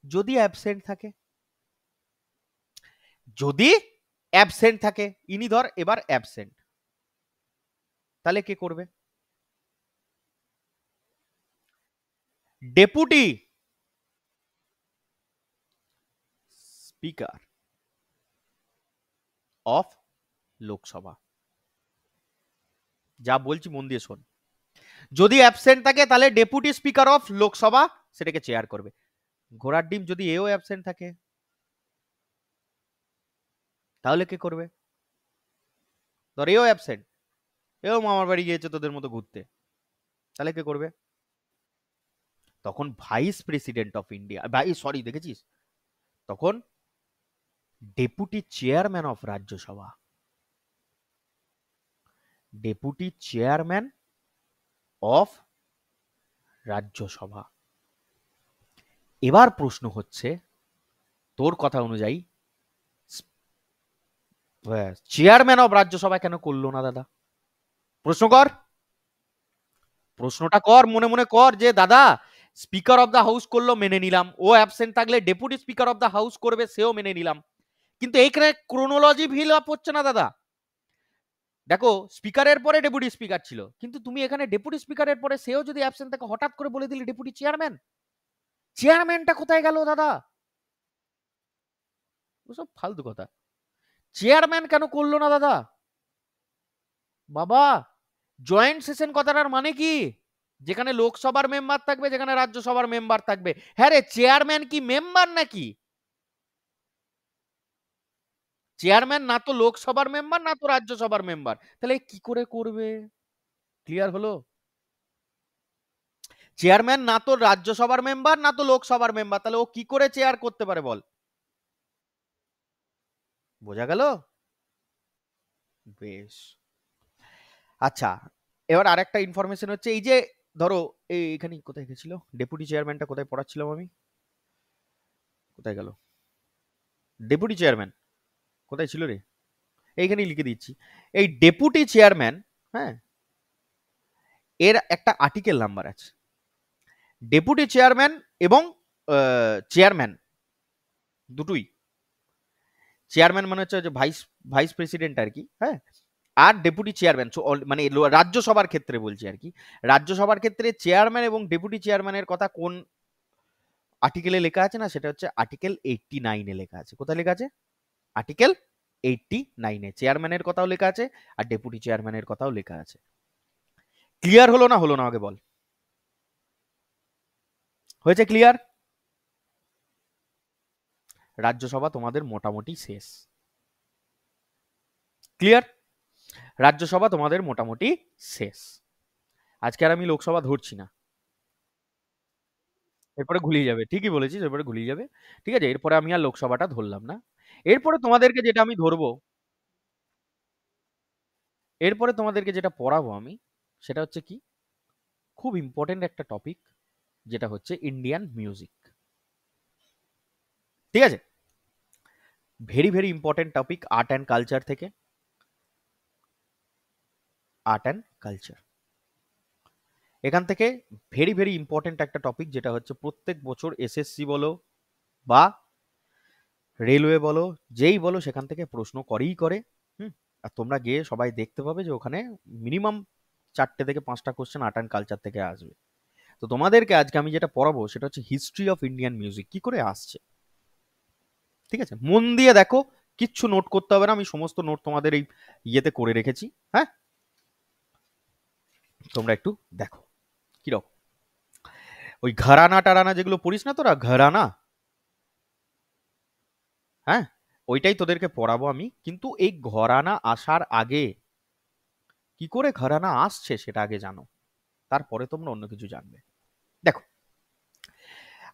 যদি অ্যাবসেন্ট থাকে, যদি অ্যাবসেন্ট থাকে, ইনি ধর এবার অ্যাবসেন্ট, তাহলে কে করবে? Deputy speaker of Lok Sabha. যা বলছি মন দিয়ে শোন। যদি অ্যাবসেন্ট থাকে তাহলে ডেপুটি স্পিকার অফ লোকসভা সেটাকে চেয়ার করবে। ঘোড়ার ডিম যদি এও অ্যাবসেন্ট থাকে তাহলে কে করবে? ধর এও অ্যাবসেন্ট, এও মামার বাড়ি গিয়েছে তোদের মতো ঘুরতে, তাহলে কে করবে? তখন ভাইস প্রেসিডেন্ট অফ ইন্ডিয়া, ভাই সরি দেখেছিস, তখন deputy chairman of Rajya Sabha, deputy chairman of Rajya Sabha. এবার প্রশ্ন হচ্ছে, তোর কথা অনুযায়ী চেয়ারম্যান অফ রাজ্যসভা কেন করলো না দাদা? প্রশ্ন কর, প্রশ্নটা কর, মনে মনে কর যে দাদা স্পিকার অফ দ্য হাউস করলো মেনে নিলাম, ও অ্যাবসেন্ট থাকলে deputy speaker of the house করবে সেও মেনে নিলাম, কিন্তু এইখানে ক্রোনোলজি ফিল আপ হচ্ছে না দাদা। দেখো স্পিকারের পরে ডেপুটি স্পিকার ছিল, কিন্তু তুমি এখানে ডেপুটি স্পিকারের পরে সেও যদি অ্যাবসেন্ট থাকে হঠাৎ করে বলে দিলে ডেপুটি চেয়ারম্যান, চেয়ারম্যানটা কোথায় গেল দাদা? ওসব ফালতু কথা। চেয়ারম্যান কেন করলো না দাদা? বাবা, জয়েন্ট সেশন কথাটার মানে কি? যেখানে লোকসভার মেম্বার থাকবে, যেখানে রাজ্যসভার মেম্বার থাকবে। হ্যাঁ রে, চেয়ারম্যান কি মেম্বার নাকি? চেয়ারম্যান না তো লোকসভার মেম্বার না তো রাজ্যসভার মেম্বার, তাহলে কি করে করবে? ক্লিয়ার হলো? চেয়ারম্যান না তো রাজ্যসভার মেম্বার না তো লোকসভার মেম্বার, তাহলে ও কি করে চেয়ার করতে পারে বল? বোঝা গেল? বেশ। আচ্ছা, এবার আরেকটা ইনফরমেশন হচ্ছে, এই যে ধরো এখানে কোথায় গেছিল ডেপুটি চেয়ারম্যানটা, কোথায় পড়াচ্ছিলাম আমি, কোথায় গেল ডেপুটি চেয়ারম্যান, কোথায় ছিল রে? এইখানেই লিখে দিচ্ছি। এই ডেপুটি চেয়ারম্যান, হ্যাঁ, এর একটা আর্টিকেল নাম্বার আছে। ডেপুটি চেয়ারম্যান এবং চেয়ারম্যান দুটোই, চেয়ারম্যান মানে হচ্ছে যে ভাইস ভাইস প্রেসিডেন্ট আর কি, হ্যাঁ, আর ডেপুটি চেয়ারম্যান মানে রাজ্যসভার ক্ষেত্রে বলছি আর কি। রাজ্যসভার ক্ষেত্রে চেয়ারম্যান এবং ডেপুটি চেয়ারম্যানের কথা কোন আর্টিকেলে লেখা আছে না, সেটা হচ্ছে আর্টিকেল 89-এ লেখা আছে। কোথায় লেখা আছে? আর্টিকেল 89-এ চেয়ারম্যানের কথাও লেখা আছে আর ডেপুটি চেয়ারম্যানের কথাও লেখা আছে। ক্লিয়ার হলো না হলো না আগে বল? হয়েছে ক্লিয়ার? রাজ্যসভা তোমাদের মোটামুটি শেষ। ক্লিয়ার? রাজ্যসভা তোমাদের মোটামুটি শেষ। আজকে আর আমি লোকসভা ধরছি না, এরপরে ঘুলিয়ে যাবে। ঠিকই বলেছিস, এরপরে ঘুলিয়ে যাবে। ঠিক আছে, এরপরে আমি আর লোকসভাটা ধরলাম না। এরপরে তোমাদেরকে যেটা আমি ধরবো, এরপরে তোমাদেরকে যেটা পড়াবো আমি, সেটা হচ্ছে কি, খুব ইম্পর্টেন্ট একটা টপিক, যেটা হচ্ছে ইন্ডিয়ান মিউজিক। ঠিক আছে, very very important topic art and culture থেকে। আর্ট অ্যান্ড কালচার, এখান থেকে ভেরি ভেরি ইম্পর্টেন্ট একটা টপিক, যেটা হচ্ছে প্রত্যেক বছর এসএসসি বলো বা রেলওয়ে বলো, যেই বলো, সেখান থেকে প্রশ্ন করেই করে। হুম, আর তোমরা গিয়ে সবাই দেখতে পাবে যে ওখানে মিনিমাম 4টে থেকে 5টা কোশ্চেন আর্ট অ্যান্ড কালচার থেকে আসবে। তো তোমাদেরকে আজকে আমি যেটা পড়াবো সেটা হচ্ছে হিস্ট্রি অফ ইন্ডিয়ান মিউজিক, কি করে আসছে। ঠিক আছে, মন দিয়ে দেখো, কিচ্ছু নোট করতে হবে না, আমি সমস্ত নোট তোমাদের এই ইয়েতে করে রেখেছি। হ্যাঁ, তোমরা একটু দেখো কিরকম। ওই ঘরানা টারানা যেগুলো পড়িস না তোরা, ঘরানা, হ্যাঁ, ওইটাই তোদেরকে পড়াবো আমি। কিন্তু এই ঘরানা আসার আগে, কি করে ঘরানা আসছে সেটা আগে জানো, তারপরে তোমরা অন্য কিছু জানবে। দেখো,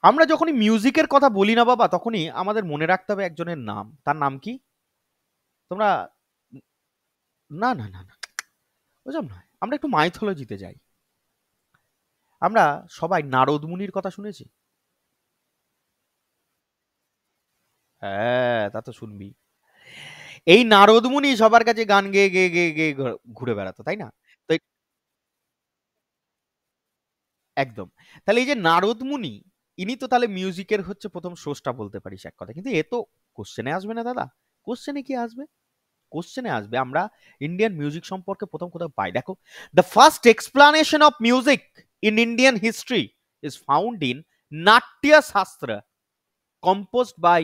আমরা যখনই মিউজিকের কথা বলি না বাবা, তখনই আমাদের মনে রাখতে হবে একজনের নাম। তার নাম কি? তোমরা, না না না না, ওসব নয়, আমরা একটু মাইথোলজিতে যাই। আমরা সবাই নারদ মুনির কথা শুনেছি। হ্যাঁ, তা তো শুনবি। এই নারদ মুনি সবার কাছে গান গেয়ে গেয়ে গেয়ে গেয়ে ঘুরে বেড়াতো, তাই না? তো একদম। তাহলে এই যে নারদ মুনি, ইনি তো তাহলে মিউজিকের হচ্ছে প্রথম স্রষ্টা বলতে পারিস এক কথা। কিন্তু এ তো কোশ্চেনে আসবে না দাদা। কোশ্চেনে কি আসবে? কোশ্চেনে আসবে আমরা ইন্ডিয়ান মিউজিক সম্পর্কে প্রথম কোথাও পাই। দেখো, the first explanation of music in Indian history is found in নাট্য শাস্ত্র কম্পোজড বাই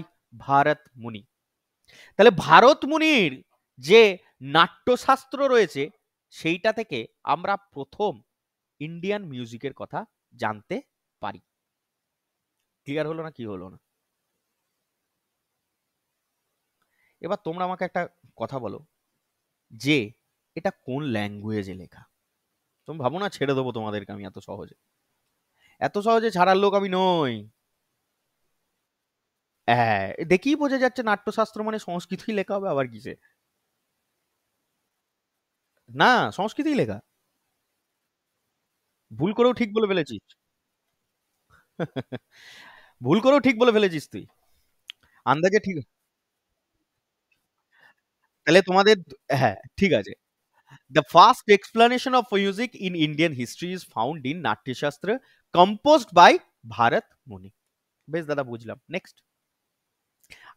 ভারত মুনি। তাহলে ভারত মুনির যে নাট্যশাস্ত্র রয়েছে, সেইটা থেকে আমরা প্রথম ইন্ডিয়ান মিউজিকের কথা জানতে পারি। ক্লিয়ার হলো না কি হলো না? এবার তোমরা আমাকে একটা কথা বলো, যে এটা কোন ল্যাঙ্গুয়েজে লেখা? তুমি ভাবো না ছেড়ে দেবো তোমাদেরকে আমি এত সহজে? এত সহজে ছাড়ার লোক আমি নই। হ্যাঁ, দেখেই বোঝা যাচ্ছে নাট্যশাস্ত্র মানে সংস্কৃতই লেখা হবে, আবার কিসে? না, সংস্কৃতই লেখা। ভুল করেও ঠিক বলে ফেলেছিস। ভুল করেও ঠিক বলে ফেলেছিস তুই। আন্দাজে ঠিক। তাহলে তোমাদের, হ্যাঁ ঠিক আছে। The first explanation of music in Indian history is found in Natyashastra composed by Bharat মুনি। বেশ দাদা, বুঝলাম। নেক্সট,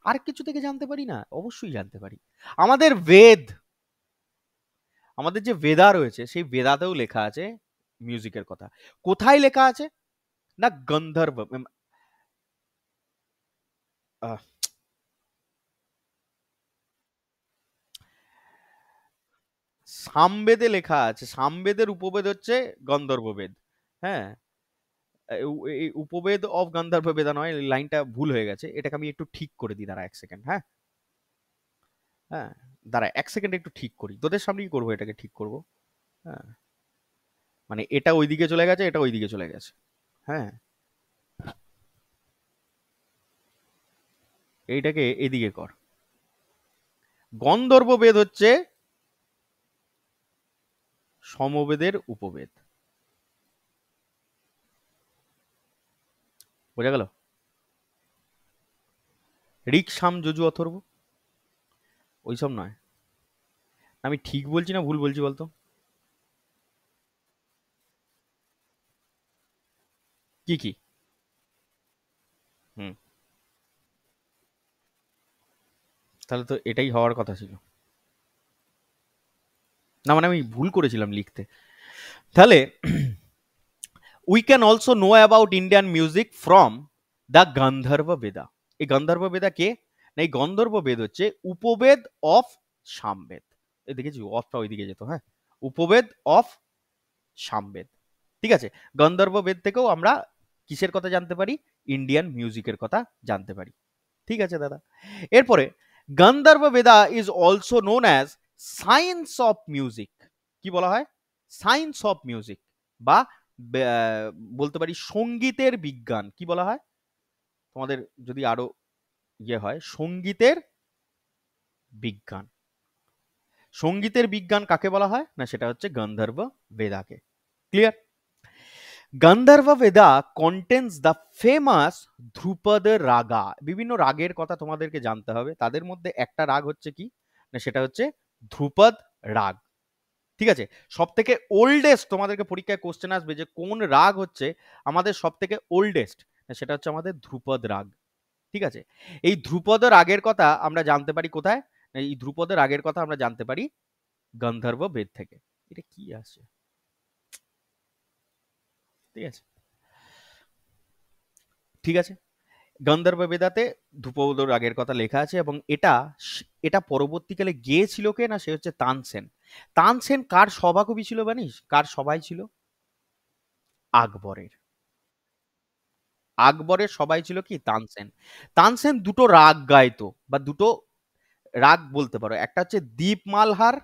আর কিছু থেকে জানতে পারি না? অবশ্যই জানতে পারি। আমাদের বেদ, আমাদের যে বেদা রয়েছে সেই বেদাতেও লেখা আছে মিউজিকের কথা। কোথায় লেখা আছে? না গন্ধর্ব আহ, সামবেদে লেখা আছে। সামবেদের উপবেদ হচ্ছে গন্ধর্ব বেদ। হ্যাঁ, এই উপবেদ অফ গান্ধার্ব বেদা নয়, লাইনটা ভুল হয়ে গেছে। এটাকে আমি একটু ঠিক করে দিই, দাঁড়া এক সেকেন্ড। হ্যাঁ, হ্যাঁ, দাঁড়া এক সেকেন্ড একটু ঠিক করি, তোদের সামনেই করবো, এটাকে ঠিক করবো। হ্যাঁ, মানে এটা ওইদিকে চলে গেছে, এটা ওইদিকে চলে গেছে। হ্যাঁ, এইটাকে এদিকে কর। গন্ধর্ব বেদ হচ্ছে সমবেদের উপবেদ। বোঝা গেল? ঋক সাম যজু অথর্ব ওইসব নয়। আমি ঠিক বলছি না ভুল বলছি বলতো? কি কি? হুম, তাহলে তো এটাই হওয়ার কথা ছিল। না মানে আমি ভুল করেছিলাম লিখতে। তাহলে we can also know about Indian music from the Gandharva Veda. এই গান্ধর্ব বেদা কে? না, এই গন্ধর্ব বেদ হচ্ছে উপবেদ অফ সামবেদ। এই দেখেছি অফটা ওইদিকে যেত। হ্যাঁ, উপবেদ অফ সামবেদ। ঠিক আছে, গন্ধর্ব বেদ থেকেও আমরা কিসের কথা জানতে পারি? ইন্ডিয়ান মিউজিকের কথা জানতে পারি। ঠিক আছে দাদা। এরপরে গন্ধর্ব বেদা is also known as science of music. কি বলা হয়? সায়েন্স অফ মিউজিক, বা বলতে পারি সঙ্গীতের বিজ্ঞান। কি বলা হয় তোমাদের যদি আরো ইয়ে হয়? সঙ্গীতের বিজ্ঞান। সঙ্গীতের বিজ্ঞান কাকে বলা হয়? না সেটা হচ্ছে গন্ধর্ব বেদাকে। Clear? Gandharba Vedha contains the famous dhrupad রাগা। বিভিন্ন রাগের কথা তোমাদেরকে জানতে হবে। তাদের মধ্যে একটা রাগ হচ্ছে কি? না সেটা হচ্ছে ধ্রুপদ রাগ। ঠিক আছে, সব থেকে ওল্ডেস্ট, তোমাদেরকে পরীক্ষায় কোশ্চেন আসবে যে কোন রাগ হচ্ছে আমাদের সব থেকে ওল্ডেস্ট। সেটা হচ্ছে আমাদের ধ্রুপদ রাগ। ঠিক আছে, এই ধ্রুপদ রাগের কথা আমরা জানতে পারি কোথায়? এই ধ্রুপদ রাগের কথা আমরা জানতে পারি গন্ধর্ব বেদ থেকে। এটা কি আছে? ঠিক আছে, ঠিক আছে। গন্ধর্ব বেদাতে ধ্রুপদ রাগের কথা লেখা আছে, এবং এটা এটা পরবর্তীকালে গেয়েছিল কে? না সে হচ্ছে তানসেন। তানসেন কার সভাকবি ছিল জানিস? কার সভায় ছিল? আকবরের। আকবরের সবাই ছিল কি? তানসেন। তানসেন দুটো রাগ গাইতো, বা দুটো রাগ বলতে পারো। একটা হচ্ছে দীপ মালহার,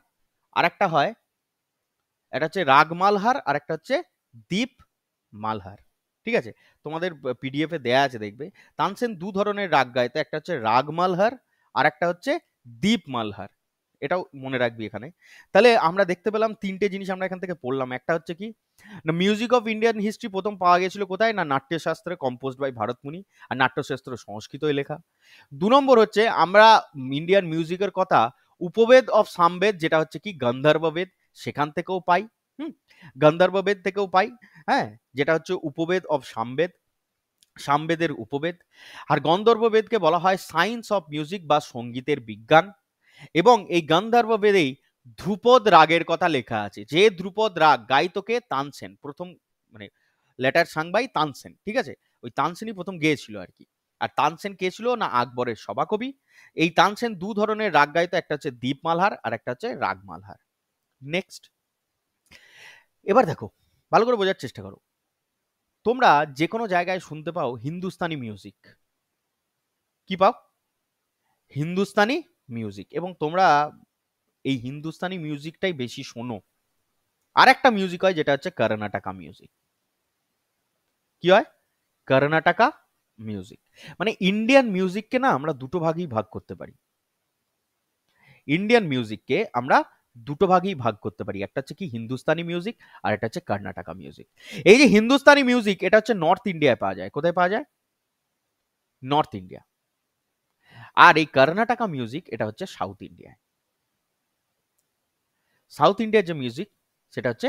আর একটা হয়, একটা হচ্ছে রাগ মালহার, আর একটা হচ্ছে দীপ মালহার। ঠিক আছে, তোমাদের পিডিএফ এ দেয়া আছে দেখবে। তানসেন দু ধরনের রাগ গাইতো, একটা হচ্ছে রাগ মালহার, আর একটা হচ্ছে দীপ মালহার। এটাও মনে রাখবি এখানে। তাহলে আমরা দেখতে পেলাম তিনটে জিনিস আমরা এখান থেকে পড়লাম। একটা হচ্ছে কি? না মিউজিক অফ ইন্ডিয়ান হিস্ট্রি প্রথম পাওয়া গেছিল কোথায়? না নাট্যশাস্ত্রে, কম্পোজড বাই ভারতমুনি। আর নাট্যশাস্ত্র সংস্কৃতই লেখা। দু নম্বর হচ্ছে আমরা ইন্ডিয়ান মিউজিকের কথা উপবেদ অফ সামবেদ, যেটা হচ্ছে কি গন্ধর্ব বেদ, সেখান থেকেও পাই। হুম, গন্ধর্ব বেদ থেকেও পাই। হ্যাঁ, যেটা হচ্ছে উপবেদ অফ সামবেদ, সামবেদের উপবেদ। আর গন্ধর্ব বেদকে বলা হয় সায়েন্স অফ মিউজিক বা সঙ্গীতের বিজ্ঞান। এবং এই গান্ধর্ব বেদেই ধ্রুপদ রাগের কথা লেখা আছে। যে ধ্রুপদ রাগ গাইতোকে? তানসেন প্রথম, মানে লেটার সাং বাই তানসেন। ঠিক আছে, ওই তানসেনই প্রথম গেয়েছিল আর কি। আর তানসেন কে ছিল? না আকবরের সভাকবি। এই তানসেন দু ধরনের রাগ গাইতো, একটা হচ্ছে দীপ মালহার আর একটা হচ্ছে রাগ মালহার। নেক্সট, এবার দেখো, ভালো করে বোঝার চেষ্টা করো। তোমরা যে কোনো জায়গায় শুনতে পাও হিন্দুস্তানি মিউজিক। কি পাও? হিন্দুস্তানি মিউজিক। এবং তোমরা এই হিন্দুস্তানি মিউজিকটাই বেশি শোনো। আর একটা মিউজিক হয় যেটা হচ্ছে কর্ণাটকা মিউজিক। কি হয়? কর্ণাটকা মিউজিক। মানে ইন্ডিয়ান মিউজিককে না আমরা দুটো ভাগেই ভাগ করতে পারি। ইন্ডিয়ান মিউজিককে আমরা দুটো ভাগেই ভাগ করতে পারি। একটা হচ্ছে কি? হিন্দুস্তানি মিউজিক, আর একটা হচ্ছে কর্ণাটকা মিউজিক। এই যে হিন্দুস্তানি মিউজিক, এটা হচ্ছে নর্থ ইন্ডিয়ায় পাওয়া যায়। কোথায় পাওয়া যায়? North India. আর এই কর্ণাটকা মিউজিক এটা হচ্ছে সাউথ ইন্ডিয়ায়। সাউথ ইন্ডিয়ার যে মিউজিক সেটা হচ্ছে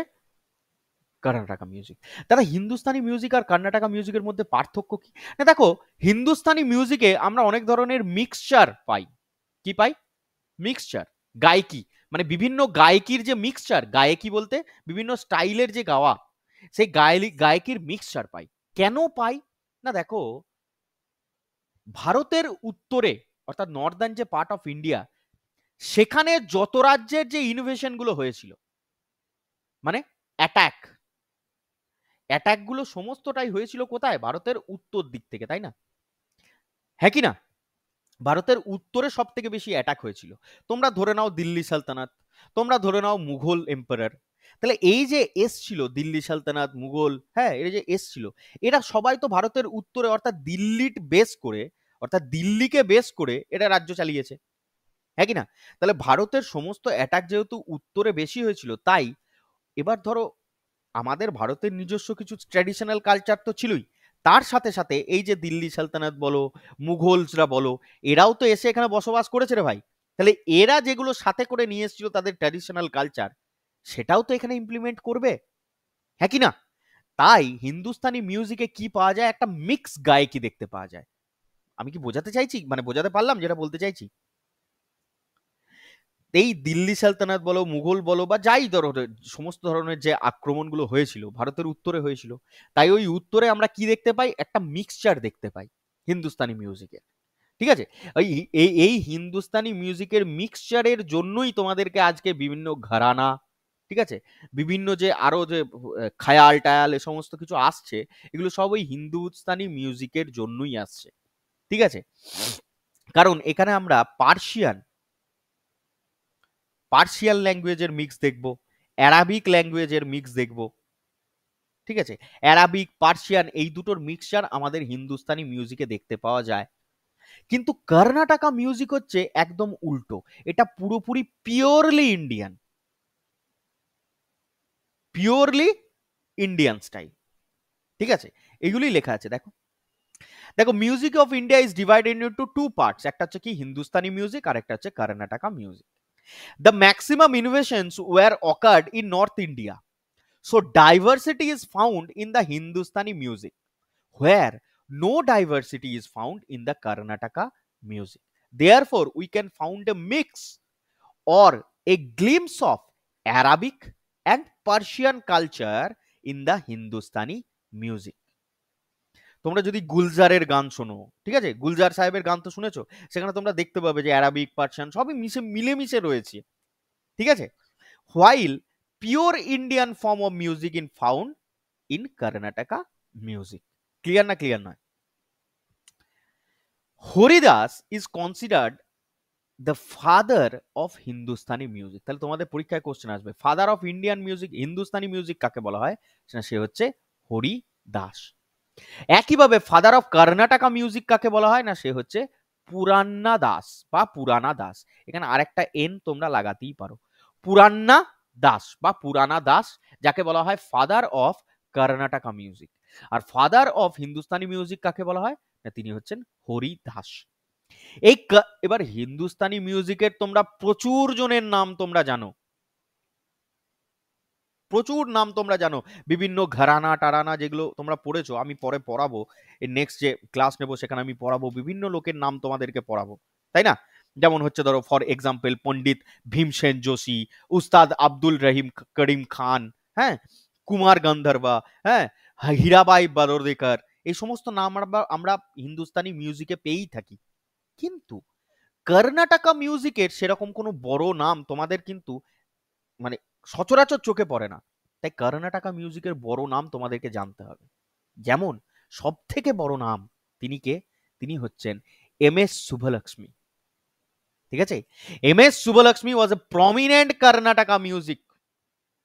কর্ণাটকা মিউজিক। দাদা হিন্দুস্তানি মিউজিক আর কর্ণাটকা মিউজিকের মধ্যে পার্থক্য কি? না দেখো, হিন্দুস্তানি মিউজিকে আমরা অনেক ধরনের মিক্সচার পাই। কি পাই? মিক্সচার, গায়কি। মানে বিভিন্ন গায়কির যে মিক্সচার, গায়কি বলতে বিভিন্ন স্টাইলের যে গাওয়া, সেই গায়কির মিক্সচার পাই। কেন পাই? না দেখো, ভারতের উত্তরে অর্থাৎ নর্দার্ন যে পার্ট অফ ইন্ডিয়া, সেখানে যত রাজ্যের যে ইনোভেশন গুলো হয়েছিল, মানে অ্যাটাক অ্যাটাকগুলো সমস্তটাই হয়েছিল কোথায়? ভারতের উত্তর দিক থেকে, তাই না? হ্যাঁ কি না? ভারতের উত্তরে সব থেকে বেশি অ্যাটাক হয়েছিল। তোমরা ধরে নাও দিল্লি সালতানাত, তোমরা ধরে নাও মুঘল এম্পারার। তাহলে এই যে এসছিল দিল্লি সালতানাত, মুঘল, হ্যাঁ, এরা যে এসছিল, এরা সবাই তো ভারতের উত্তরে অর্থাৎ দিল্লির বেস করে, অর্থাৎ দিল্লিকে বেস করে এরা রাজ্য চালিয়েছে। হ্যাঁ কি না? তাহলে ভারতের সমস্ত অ্যাটাক যেহেতু উত্তরে বেশি হয়েছিল, তাই এবার ধরো আমাদের ভারতের নিজস্ব কিছু ট্র্যাডিশনাল কালচার তো ছিলই, তার সাথে সাথে এই যে দিল্লি সালতানাত বলো, মুঘলসরা বলো, এরাও তো এসে এখানে বসবাস করেছে রে ভাই। তাহলে এরা যেগুলো সাথে করে নিয়ে এসেছিল তাদের ট্র্যাডিশনাল কালচার, সেটাও তো এখানে ইমপ্লিমেন্ট করবে। হ্যাঁ কি না? তাই হিন্দুস্তানি মিউজিকে কি পাওয়া যায়? একটা মিক্স গায়কি দেখতে পাওয়া যায়। আমি কি বোঝাতে চাইছি, মানে বোঝাতে পারলাম যেটা বলতে চাইছি? এই দিল্লি সালতানাত বলো, মুঘল বলো, বা যাই ধরো, সমস্ত ধরনের যে আক্রমণগুলো হয়েছিল ভারতের উত্তরে হয়েছিল, তাই ওই উত্তরে আমরা কি দেখতে পাই? একটা মিক্সচার দেখতে পাই হিন্দুস্তানি মিউজিকের। ঠিক আছে? এই এই এই হিন্দুস্তানি মিউজিকের মিক্সচারের জন্যই তোমাদেরকে আজকে বিভিন্ন ঘরানা, ঠিক আছে, বিভিন্ন যে আরো যে খায়াল টায়াল এ সমস্ত কিছু আসছে, এগুলো সব ওই হিন্দুস্তানি মিউজিকের জন্যই আসছে। ঠিক আছে? কারণ এখানে আমরা পার্সিয়ান ল্যাঙ্গুয়েজের মিক্স দেখব, অ্যারাবিক ল্যাঙ্গুয়েজের মিক্স দেখব। ঠিক আছে? অ্যারাবিক, পার্সিয়ান এই দুটোর মিক্সচার আমাদের হিন্দুস্তানি মিউজিকে দেখতে পাওয়া যায়। কিন্তু কর্ণাটকা মিউজিক হচ্ছে একদম উল্টো। এটা পুরোপুরি purely Indian, purely Indian style. ঠিক আছে? এগুলোই লেখা আছে, দেখো। দেখো, music of India is divided into two parts. একটা হচ্ছে কি হিন্দুস্তানি মিউজিক, আর একটা হচ্ছে Carnatic music. The maximum innovations were occurred in north India. So diversity is found in the Hindustani music, where no diversity is found in the Karnataka music. Therefore, we can found a mix or a glimpse of Arabic and Persian culture in the Hindustani music. তোমরা যদি গুলজারের গান শোনো, ঠিক আছে, গুলজার সাহেবের গান তো শুনেছো, সেখানে তোমরা দেখতে পাবে যে অ্যারাবিক, পার্সিয়ান সবই মিলেমিশে রয়েছে। ঠিক আছে? While pure Indian form of music is found in Karnataka music. Clear না? ক্লিয়ার নয়? Haridas is considered the father of Hindustani music. তাহলে তোমাদের পরীক্ষায় কোশ্চেন আসবে, father of Indian music, Hindustani music কাকে বলা হয়? সে হচ্ছে হরিদাস। একইভাবে ফাদার অফ কর্ণাটকা মিউজিক কাকে বলা হয়? না, সে হচ্ছে পুরান্না দাস বা পুরানা দাস। এখানে আরেকটা এন তোমরা লাগাতেই পারো। পুরান্না দাস বা পুরানা দাস, যাকে বলা হয় ফাদার অফ কর্ণাটকা মিউজিক। আর ফাদার অফ হিন্দুস্তানি মিউজিক কাকে বলা হয়? না, তিনি হচ্ছেন হরি দাস। এবার হিন্দুস্তানি মিউজিকের তোমরা প্রচুর জনের নাম তোমরা জানো, প্রচুর নাম তোমরা জানো, বিভিন্ন ঘরানা টারানা যেগুলো তোমরা পড়েছো, আমি পরে পড়াবো, এই নেক্সট যে ক্লাস নেবো সেখানে আমি পড়াবো, বিভিন্ন লোকের নাম তোমাদেরকে পড়াবো, তাই না? যেমন হচ্ছে ধরো ফর এক্সাম্পল পণ্ডিত ভীমসেন যোশী, উস্তাদ আব্দুল রহিম করিম খান, হ্যাঁ, কুমার গন্ধর্বা, হ্যাঁ, হীরাবাই বারোদেকার, এই সমস্ত নাম আমরা হিন্দুস্তানি মিউজিকে পেয়েই থাকি। কিন্তু কর্ণাটকা মিউজিকের সেরকম কোনো বড় নাম তোমাদের কিন্তু মানে সচরাচর চোখে পড়ে না। তাই কর্ণাটকা মিউজিকের বড় নাম তোমাদেরকে জানতে হবে। যেমন সব থেকে বড় নাম, তিনি কে? তিনি হচ্ছেন এম এস শুভলক্ষ্মী। ঠিক আছে? M S Subbulakshmi was a prominent Carnatic music,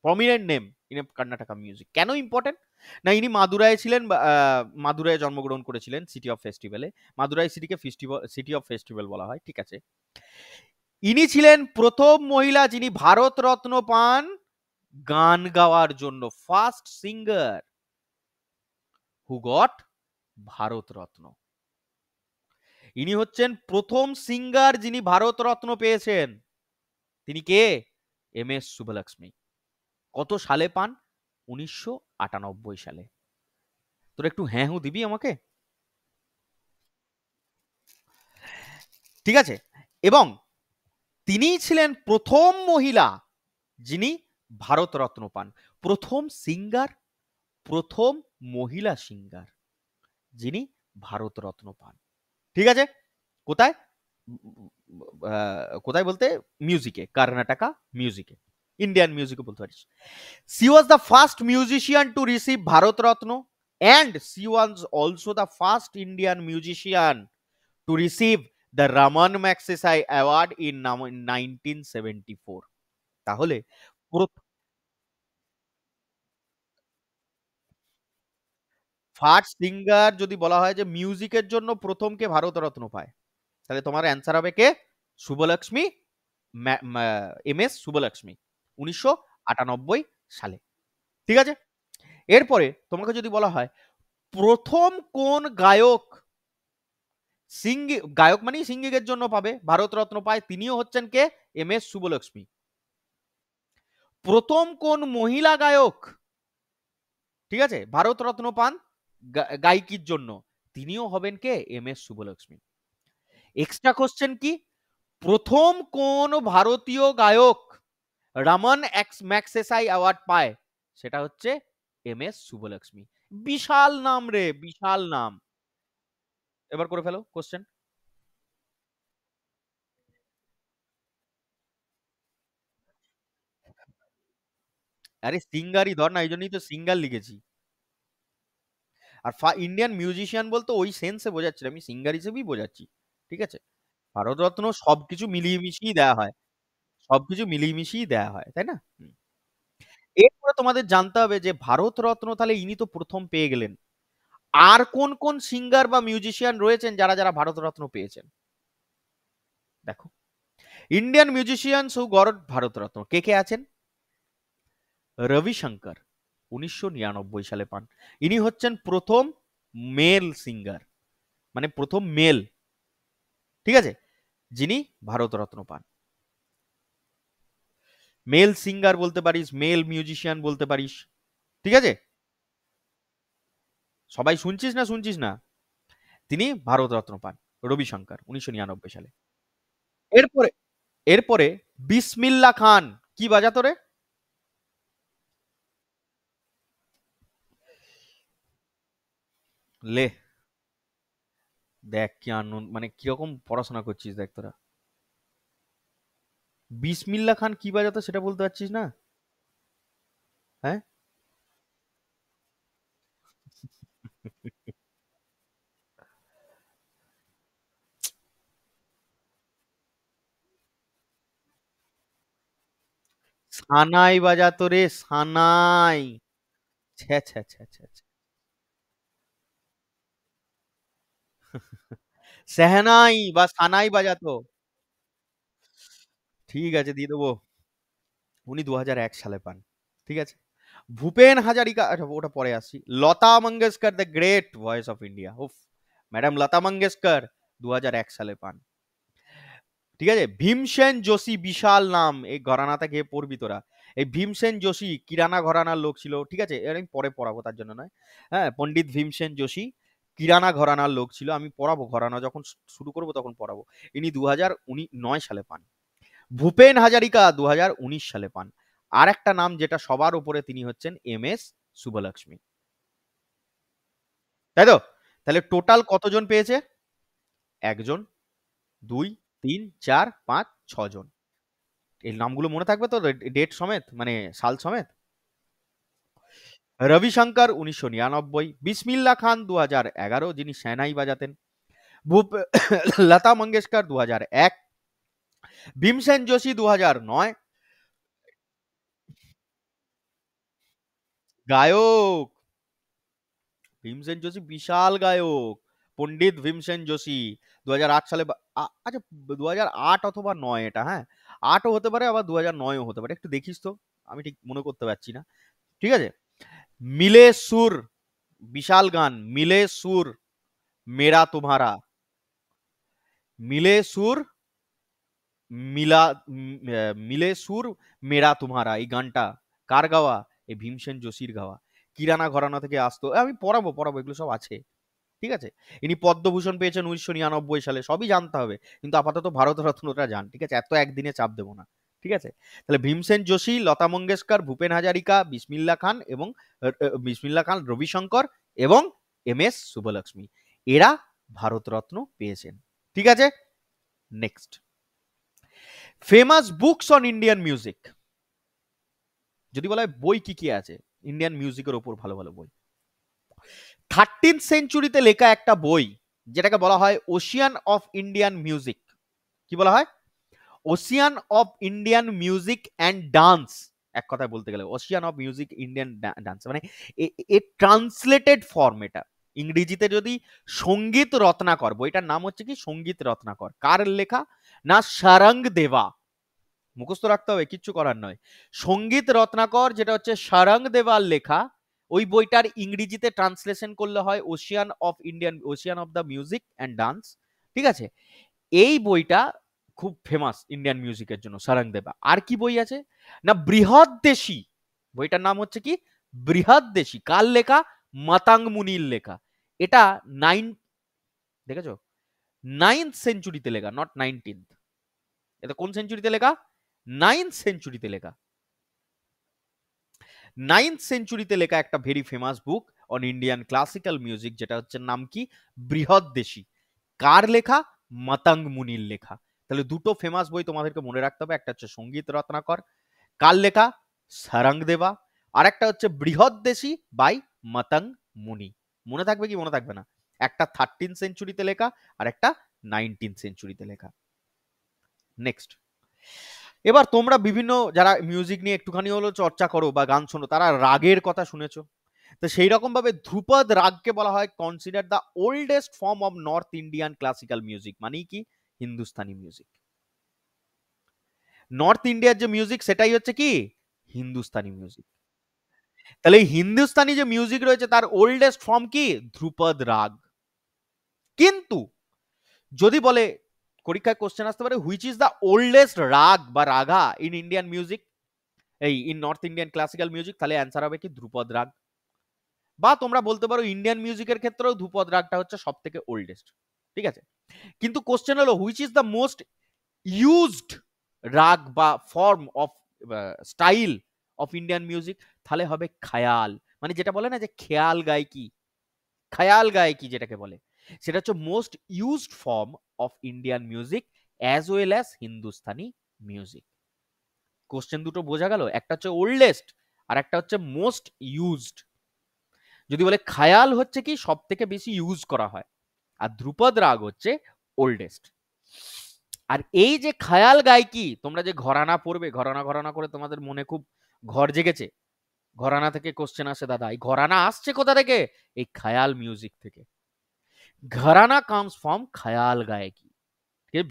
prominent name in Carnatic music. কেন ইম্পর্টেন্ট? না, ইনি মাদুরায় ছিলেন, মাদুরায় জন্মগ্রহণ করেছিলেন, সিটি অফ ফেস্টিভ্যালে। মাদুরাই সিটিকে সিটি অফ ফেস্টিভ্যাল বলা হয়, ঠিক আছে? ইনি ছিলেন প্রথম মহিলা যিনি ভারত রত্ন পান গান গাওয়ার জন্য, first singer who got Bharat Ratna. ইনি হচ্ছেন প্রথম সিঙ্গার যিনি ভারত রত্ন পেয়েছেন। তিনি কে? M S Subhalakshmi. কত সালে পান? 1998 সালে। তোর একটু হ্যাঁ হু দিবি আমাকে? ঠিক আছে? এবং তিনিই ছিলেন প্রথম মহিলা যিনি ভারতরত্ন পান, প্রথম সিঙ্গার, প্রথম মহিলা সিঙ্গার যিনি ভারতরত্ন পান। ঠিক আছে? কোথায়? কোথায় বলতে মিউজিকে, কর্ণাটকা মিউজিকে, ইন্ডিয়ান মিউজিকে বলতে পারিস। She was the first musician to receive Bharat Ratna, and she was also the first Indian musician to receive the Raman Magsaysay Award in 1974. তাহলে ফার্স্ট সিঙ্গার যদি বলা হয় যে মিউজিকের জন্য প্রথম কে ভারতরত্ন পায়, তাহলে তোমার অ্যান্সার হবে কে? শুভলক্ষ্মী, এম এস শুভলক্ষ্মী, 1998 সালে। ঠিক আছে? এরপরে তোমাকে যদি বলা হয় প্রথম কোন গায়ক গায়ক মানেই সিঙ্গিং এর জন্য পাবে, ভারতরত্ন পায়, তিনিও হচ্ছেন কে? M S Subhalakshmi. প্রথম কোন মহিলা গায়ক, ঠিক আছে, ভারতরত্ন পান গায়কির জন্য, তিনিও হবেন কে? M S Subbulakshmi. Extra question কি? প্রথম কোন ভারতীয় গায়ক রমন ম্যাগসেসাই অ্যাওয়ার্ড পায়, সেটা হচ্ছে এম এস শুভলক্ষ্মী। বিশাল নাম রে, বিশাল নাম। এবার করে ফেলো কোশ্চেন। আরে সিঙ্গারই ধর না, এই জন্যই তো সিঙ্গার লিখেছি। আর ইন্ডিয়ান মিউজিশিয়ান বলতে ওই সেন্সে বোঝাচ্ছি না, আমি সিঙ্গার হিসেবেই বোঝাচ্ছি। ঠিক আছে? ভারতরত্ন সবকিছু মিলিয়ে মিশিয়ে দেওয়া হয়, সবকিছু মিলিয়ে মিশিয়ে দেওয়া হয়, তাই না? এরপরে তোমাদের জানতে হবে যে ভারতরত্ন তাহলে ইনি তো প্রথম পেয়ে গেলেন, আর কোন কোন সিঙ্গার বা মিউজিশিয়ান রয়েছেন যারা যারা ভারতরত্ন পেয়েছেন? দেখো, ইন্ডিয়ান মিউজিশিয়ান হু গড় ভারতরত্ন কে কে আছেন? রবিশঙ্কর 1999 সালে পান। ইনি হচ্ছেন প্রথম মেল সিঙ্গার, মানে প্রথম মেল, ঠিক আছে, যিনি ভারতরত্ন পান। মেল সিঙ্গার বলতে পারিস, মেল মিউজিশিয়ান বলতে পারিস। ঠিক আছে? সবাই শুনছিস না শুনছিস না? তিনি ভারতরত্ন পান, রবিশঙ্কর 1999 সালে। এরপরে এরপরে বিসমিল্লা খান কি বাজাতো রে? লে, দেখ কি আনন্দ, মানে কিরকম পড়াশোনা করছিস দেখ তোরা। বিসমিল্লা খান কি বাজাতো সেটা বলতে পারছিস না? হ্যাঁ, সানাই বাজাতো রে, সানাই। ছ্যা ছ্যা ছ্যা ছ্যা ছ্যা। সেহনাই বা সানাই বাজাতো। ঠিক আছে, দিয়ে দেবো। উনি 2001 সালে পান। ঠিক আছে? ভূপেন হাজারিকা, আচ্ছা ওটা পরে আসছি। Lata Mangeshkar, the great voice of India, উফ, ম্যাডাম লতা মঙ্গেশকর 2001 সালে পান। ঠিক আছে? ভীমসেন যোশী, বিশাল নাম, এই ঘরানা থেকে পড়বি তোরা। এই ভীমসেন যোশী কিরানা ঘরানার লোক ছিল। ঠিক আছে? এর আমি পরে পড়াবো, তার জন্য নয়। হ্যাঁ, পণ্ডিত ভীমসেন যোশী কিরানা ঘরানার লোক ছিল। আমি পড়াবো, ঘরানা যখন শুরু করবো তখন পড়াবো। ইনি 2009 সালে পান। ভূপেন হাজারিকা 2019 সালে পান। আর একটা নাম যেটা সবার উপরে, তিনি হচ্ছেন এম এস শুভলক্ষ্মী। তাই তো? তাহলে টোটাল কতজন পেয়েছে? একজন, দুই, তিন, চার, পাঁচ, ছজন। এই নামগুলো মনে থাকবে তো, ডেট সমেত, মানে সাল সমেত। রবিশঙ্কর 1999, বিসমিল্লা খান 2011, যিনি সেনাই বাজাতেন, ভূপ লতা মঙ্গেশকর 2001, ভীমসেন যোশী 2009, গায়ক ভীমসেন যোশী বিশাল গায়ক, পণ্ডিত ভীমসেন যোশী 2008 সালে আচ্ছা 2008 অথবা 9 এটা, হ্যাঁ, 8ও হতে পারে আবার 2009ও হতে পারে, একটু দেখিস তো, আমি ঠিক মনে করতে পারছি না। ঠিক আছে? মিলে সুর, বিশাল গান, মিলে সুর মেরা তোমারা, মিলে সুর মিলা মিলে সুর মেরা তোমারা, এই গানটা কার গাওয়া? এই ভীমসেন যোশীর গাওয়া। কিরানা ঘরানা থেকে আসতো, আমি পড়াবো পড়াবো, এগুলো সব আছে। ঠিক আছে, ইনি পদ্মভূষণ পেয়েছেন 1999 সালে, সবই জানতে হবে, কিন্তু আপাতত ভারতরত্নটা যান, ঠিক আছে, এত একদিনে চাপ দেবো না, ঠিক আছে। তাহলে ভীমসেন যোশী, লতা মঙ্গেশকর, ভূপেন হাজারিকা, বিসমিল্লা খান এবং বিসমিল্লা খান, রবিশঙ্কর এবং MS সুব্বলক্ষ্মী, এরা ভারতরত্ন পেয়েছেন, ঠিক আছে। Next, famous books on Indian music. যদি বলা হয় বই কি কি আছে ইন্ডিয়ান মিউজিকের ওপর, ভালো ভালো বই, 13th সেঞ্চুরিতে লেখা একটা বই যেটাকে বলা হয় ওশিয়ান অফ ইন্ডিয়ান মিউজিক। কি বলা হয়? Ocean of Indian music and dance. এক কথায় বলতে গেলে Ocean of music Indian dance, মানে এ ট্রান্সলেটেড ফর্ম এটা। ইংরেজিতে যদি সঙ্গীত রত্নাকর, বইটার নাম হচ্ছে কি সঙ্গীত রত্নাকর। কার লেখা? না সারঙ্গ দেবা। মুখস্থ রাখতে হবে, কিচ্ছু করার নয়। সঙ্গীত রত্নাকর যেটা হচ্ছে সারঙ্গ দেওয়ার লেখা, ওই বইটার ইংরেজিতে ট্রান্সলেশন করলে হয় Ocean of Indian, Ocean of the music and dance, ঠিক আছে। এই বইটা খুব ফেমাস ইন্ডিয়ান মিউজিকের জন্য, সারঙ্গ দেবা। আর কি বই আছে না বৃহদ্দেশী, বইটার নাম হচ্ছে কি বৃহদ্দেশী। কার লেখা? মাতাঙ্গ মুনির লেখা। এটা দেখেছো 9th সেঞ্চুরিতে লেখা, নট 19th। এটা কোন সেঞ্চুরিতে লেখা? 9th সেঞ্চুরিতে লেখা। 9th সেঞ্চুরিতে লেখা একটা very famous book on Indian classical music, যেটা হচ্ছে নাম কি বৃহদ্দেশী। কার লেখা? মাতাঙ্গ মুনির লেখা। তাহলে দুটো ফেমাস বই তোমাদেরকে মনে রাখতে হবে, একটা হচ্ছে সঙ্গীত রত্নাকর, কার লেখা? সারঙ্গ দেবা। আর একটা হচ্ছে বৃহদ্দেশী বাই মাতাঙ্গ মুনি। মনে থাকবে কি মনে থাকবে না? একটা 13th সেঞ্চুরিতে লেখা আর একটা 19th সেঞ্চুরিতে লেখা। নেক্সট, এবার তোমরা বিভিন্ন যারা মিউজিক নিয়ে একটুখানি হলো চর্চা করো বা গান শোনো, তারা রাগের কথা শুনেছো। তো সেই রকম ভাবে ধ্রুপদ রাগকে বলা হয় consider the oldest form of north Indian classical music, মানে কি হিন্দুস্তানি মিউজিক। নর্থ ইন্ডিয়ার যে মিউজিক সেটাই হচ্ছে কি হিন্দুস্তানি মিউজিক। তাহলে এই হিন্দুস্তানি যে মিউজিক রয়েছে তার ওল্ডেস্ট ফর্ম কি ধ্রুপদ রাগ। কিন্তু যদি বলে পরীক্ষায় কোশ্চেন আসতে পারে হুইচ ইজ দ্য ওল্ডেস্ট রাগ বা রাগা ইন ইন্ডিয়ান মিউজিক, এই in north Indian classical music, তাহলে অ্যান্সার হবে কি ধ্রুপদ রাগ। বা তোমরা বলতে পারো ইন্ডিয়ান মিউজিকের ক্ষেত্রেও ধ্রুপদ রাগটা হচ্ছে সব থেকে ওল্ডেস্ট, ঠিক আছে। কিন্তু কোশ্চেন হলো which is the most used রাগ বা form of style of Indian music, তাহলে হবে খায়াল, মানে যেটা বলে না যে খেয়াল গায়কি, খায়াল গায়কি যেটাকে বলে, সেটা হচ্ছে most used form of Indian music as well as Hindustani music. Question দুটো বোঝা গেল, একটা হচ্ছে ওল্ডেস্ট আর একটা হচ্ছে মোস্ট ইউজড। যদি বলে খায়াল হচ্ছে কি সব থেকে বেশি ইউজ করা হয়, আর ধ্রুপদ রাগ হচ্ছে ওল্ডেস্ট। আর এই যে খায়াল গায়কি, তোমরা যে ঘরানা পড়বে, ঘরানা ঘরানা করে তোমাদের মনে খুব ঘর জেগেছে, ঘরানা থেকে কোশ্চেন আসে দাদা, এই ঘরানা আসছে কোথা থেকে? এই খায়াল মিউজিক থেকে। ঘরানা কামস ফ্রম খায়াল গায়কি।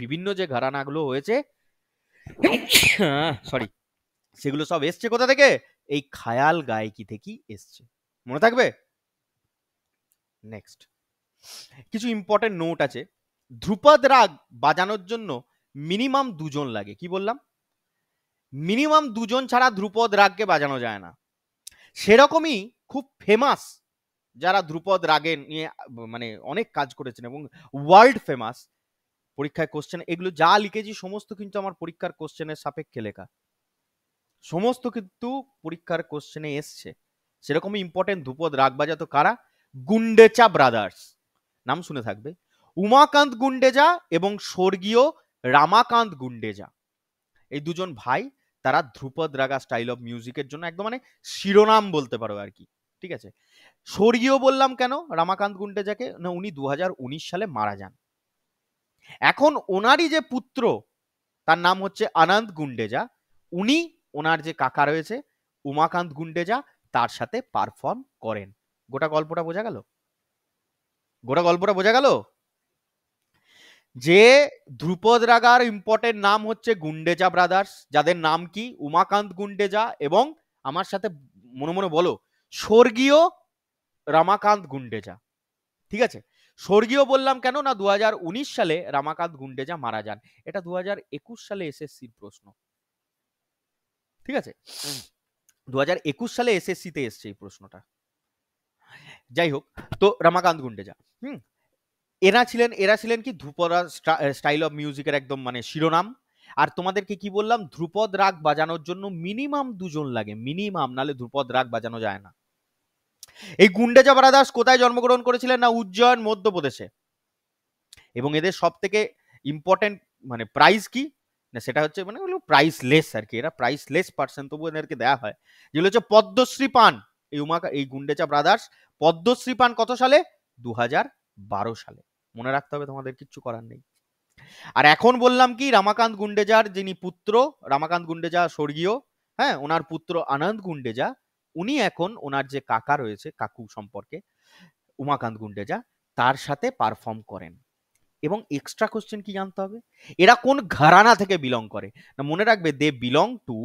বিভিন্ন যে ঘরানাগুলো হয়েছে সরি, সেগুলো সব এসছে কোথা থেকে? এই খায়াল গায়কি থেকেই এসছে, মনে থাকবে। নেক্সট, কিছু ইম্পর্টেন্ট নোট আছে। ধ্রুপদ রাগ বাজানোর জন্য মিনিমাম দুজন লাগে। কি বললাম? মিনিমাম দুজন ছাড়া ধ্রুপদ রাগকে বাজানো যায় না। সেরকমই খুব ফেমাস যারা ধ্রুপদ রাগে নিয়ে মানে অনেক কাজ করেছেন এবং ওয়ার্ল্ড ফেমাস, পরীক্ষায় কোশ্চেন এগুলো যা লিখেছি সমস্ত কিন্তু আমার পরীক্ষার কোশ্চেনের সাপেক্ষে লেখা, সমস্ত কিন্তু পরীক্ষার কোশ্চেনে এসছে। সেরকমই ইম্পর্টেন্ট ধ্রুপদ রাগ বাজাতো কারা? গুন্ডেচা ব্রাদার্স, নাম শুনে থাকবে। উমাকান্ত গুন্ডেজা এবং স্বর্গীয় রামাকান্ত গুন্ডেজা, এই দুজন ভাই, তারা ধ্রুপদ রাগা স্টাইল অফ মিউজিকের জন্য একদম মানে শিরোনাম বলতে পারো আর কি, ঠিক আছে। স্বর্গীয় বললাম কেন রামাকান্ত গুন্ডেজাকে? না উনি 2019 সালে মারা যান। এখন ওনারই যে পুত্র, তার নাম হচ্ছে আনন্দ গুন্ডেজা, উনি ওনার যে কাকা রয়েছে উমাকান্ত গুন্ডেজা, তার সাথে পারফর্ম করেন। গোটা গল্পটা বোঝা গেল? গোটা গল্পটা বোঝা গেল যে ধ্রুপদ রাগার ইম্পর্টেন্ট নাম হচ্ছে গুন্ডেজা ব্রাদার্স, যাদের নাম কি উমাকান্ত গুন্ডেজা এবং আমার সাথে মনে মনে বলো স্বর্গীয় রামাকান্ত গুন্ডেজা, ঠিক আছে। স্বর্গীয় বললাম কেন না 2019 সালে রামাকান্ত গুন্ডেজা মারা যান। এটা 2021 সালে এসএসসির প্রশ্ন, ঠিক আছে। 2021 সালে এসএসসিতে এসছে এই প্রশ্নটা। যাই হোক, তো রমাকান্ত গুন্ডেজা, হুম, এরা ছিলেন কি ধ্রুপদা স্টাইল অফ মিউজিকের একদম মানে শিরোনাম। আর তোমাদেরকে কি বললাম, ধ্রুপদ রাগ বাজানোর জন্য মিনিমাম দুজন লাগে, মিনিমাম, নালে ধ্রুপদ রাগ বাজানো যায় না। এই গুন্ডেজা ব্রাদার্স কোথায় জন্মগ্রহণ করেছিলেন? না উজ্জয়ন, মধ্যপ্রদেশে। এবং এদের সব থেকে ইম্পর্টেন্ট মানে প্রাইজ কি না, সেটা হচ্ছে মানে প্রাইসলেস আর কি, এরা প্রাইসলেস পার্সন, তবু এদেরকে দেওয়া হয়, যেগুলো হচ্ছে পদ্মশ্রী পান। এই গুন্ডেচা ব্রাদার্স পদ্মশ্রী পান কত সালে? 2012 সালে। মনে রাখতে হবে, তোমাদের কিচ্ছু করার নেই। আর এখন বললাম কি, রমাকান্ত গুন্ডেজার যিনি পুত্র, রমাকান্ত গুন্ডেজা স্বর্গীয়, হ্যাঁ, ওনার পুত্র আনন্দ গুন্ডেজা, উনি এখন ওনার যে কাকা রয়েছে, কাকু সম্পর্কে, উমাকান্ত গুন্ডেজা, তার সাথে পারফর্ম করেন। এবং এক্সট্রা কোশ্চেন কি জানতে হবে, এরা কোন ঘরানা থেকে বিলং করে? না, মনে রাখবে, দে বিলং টু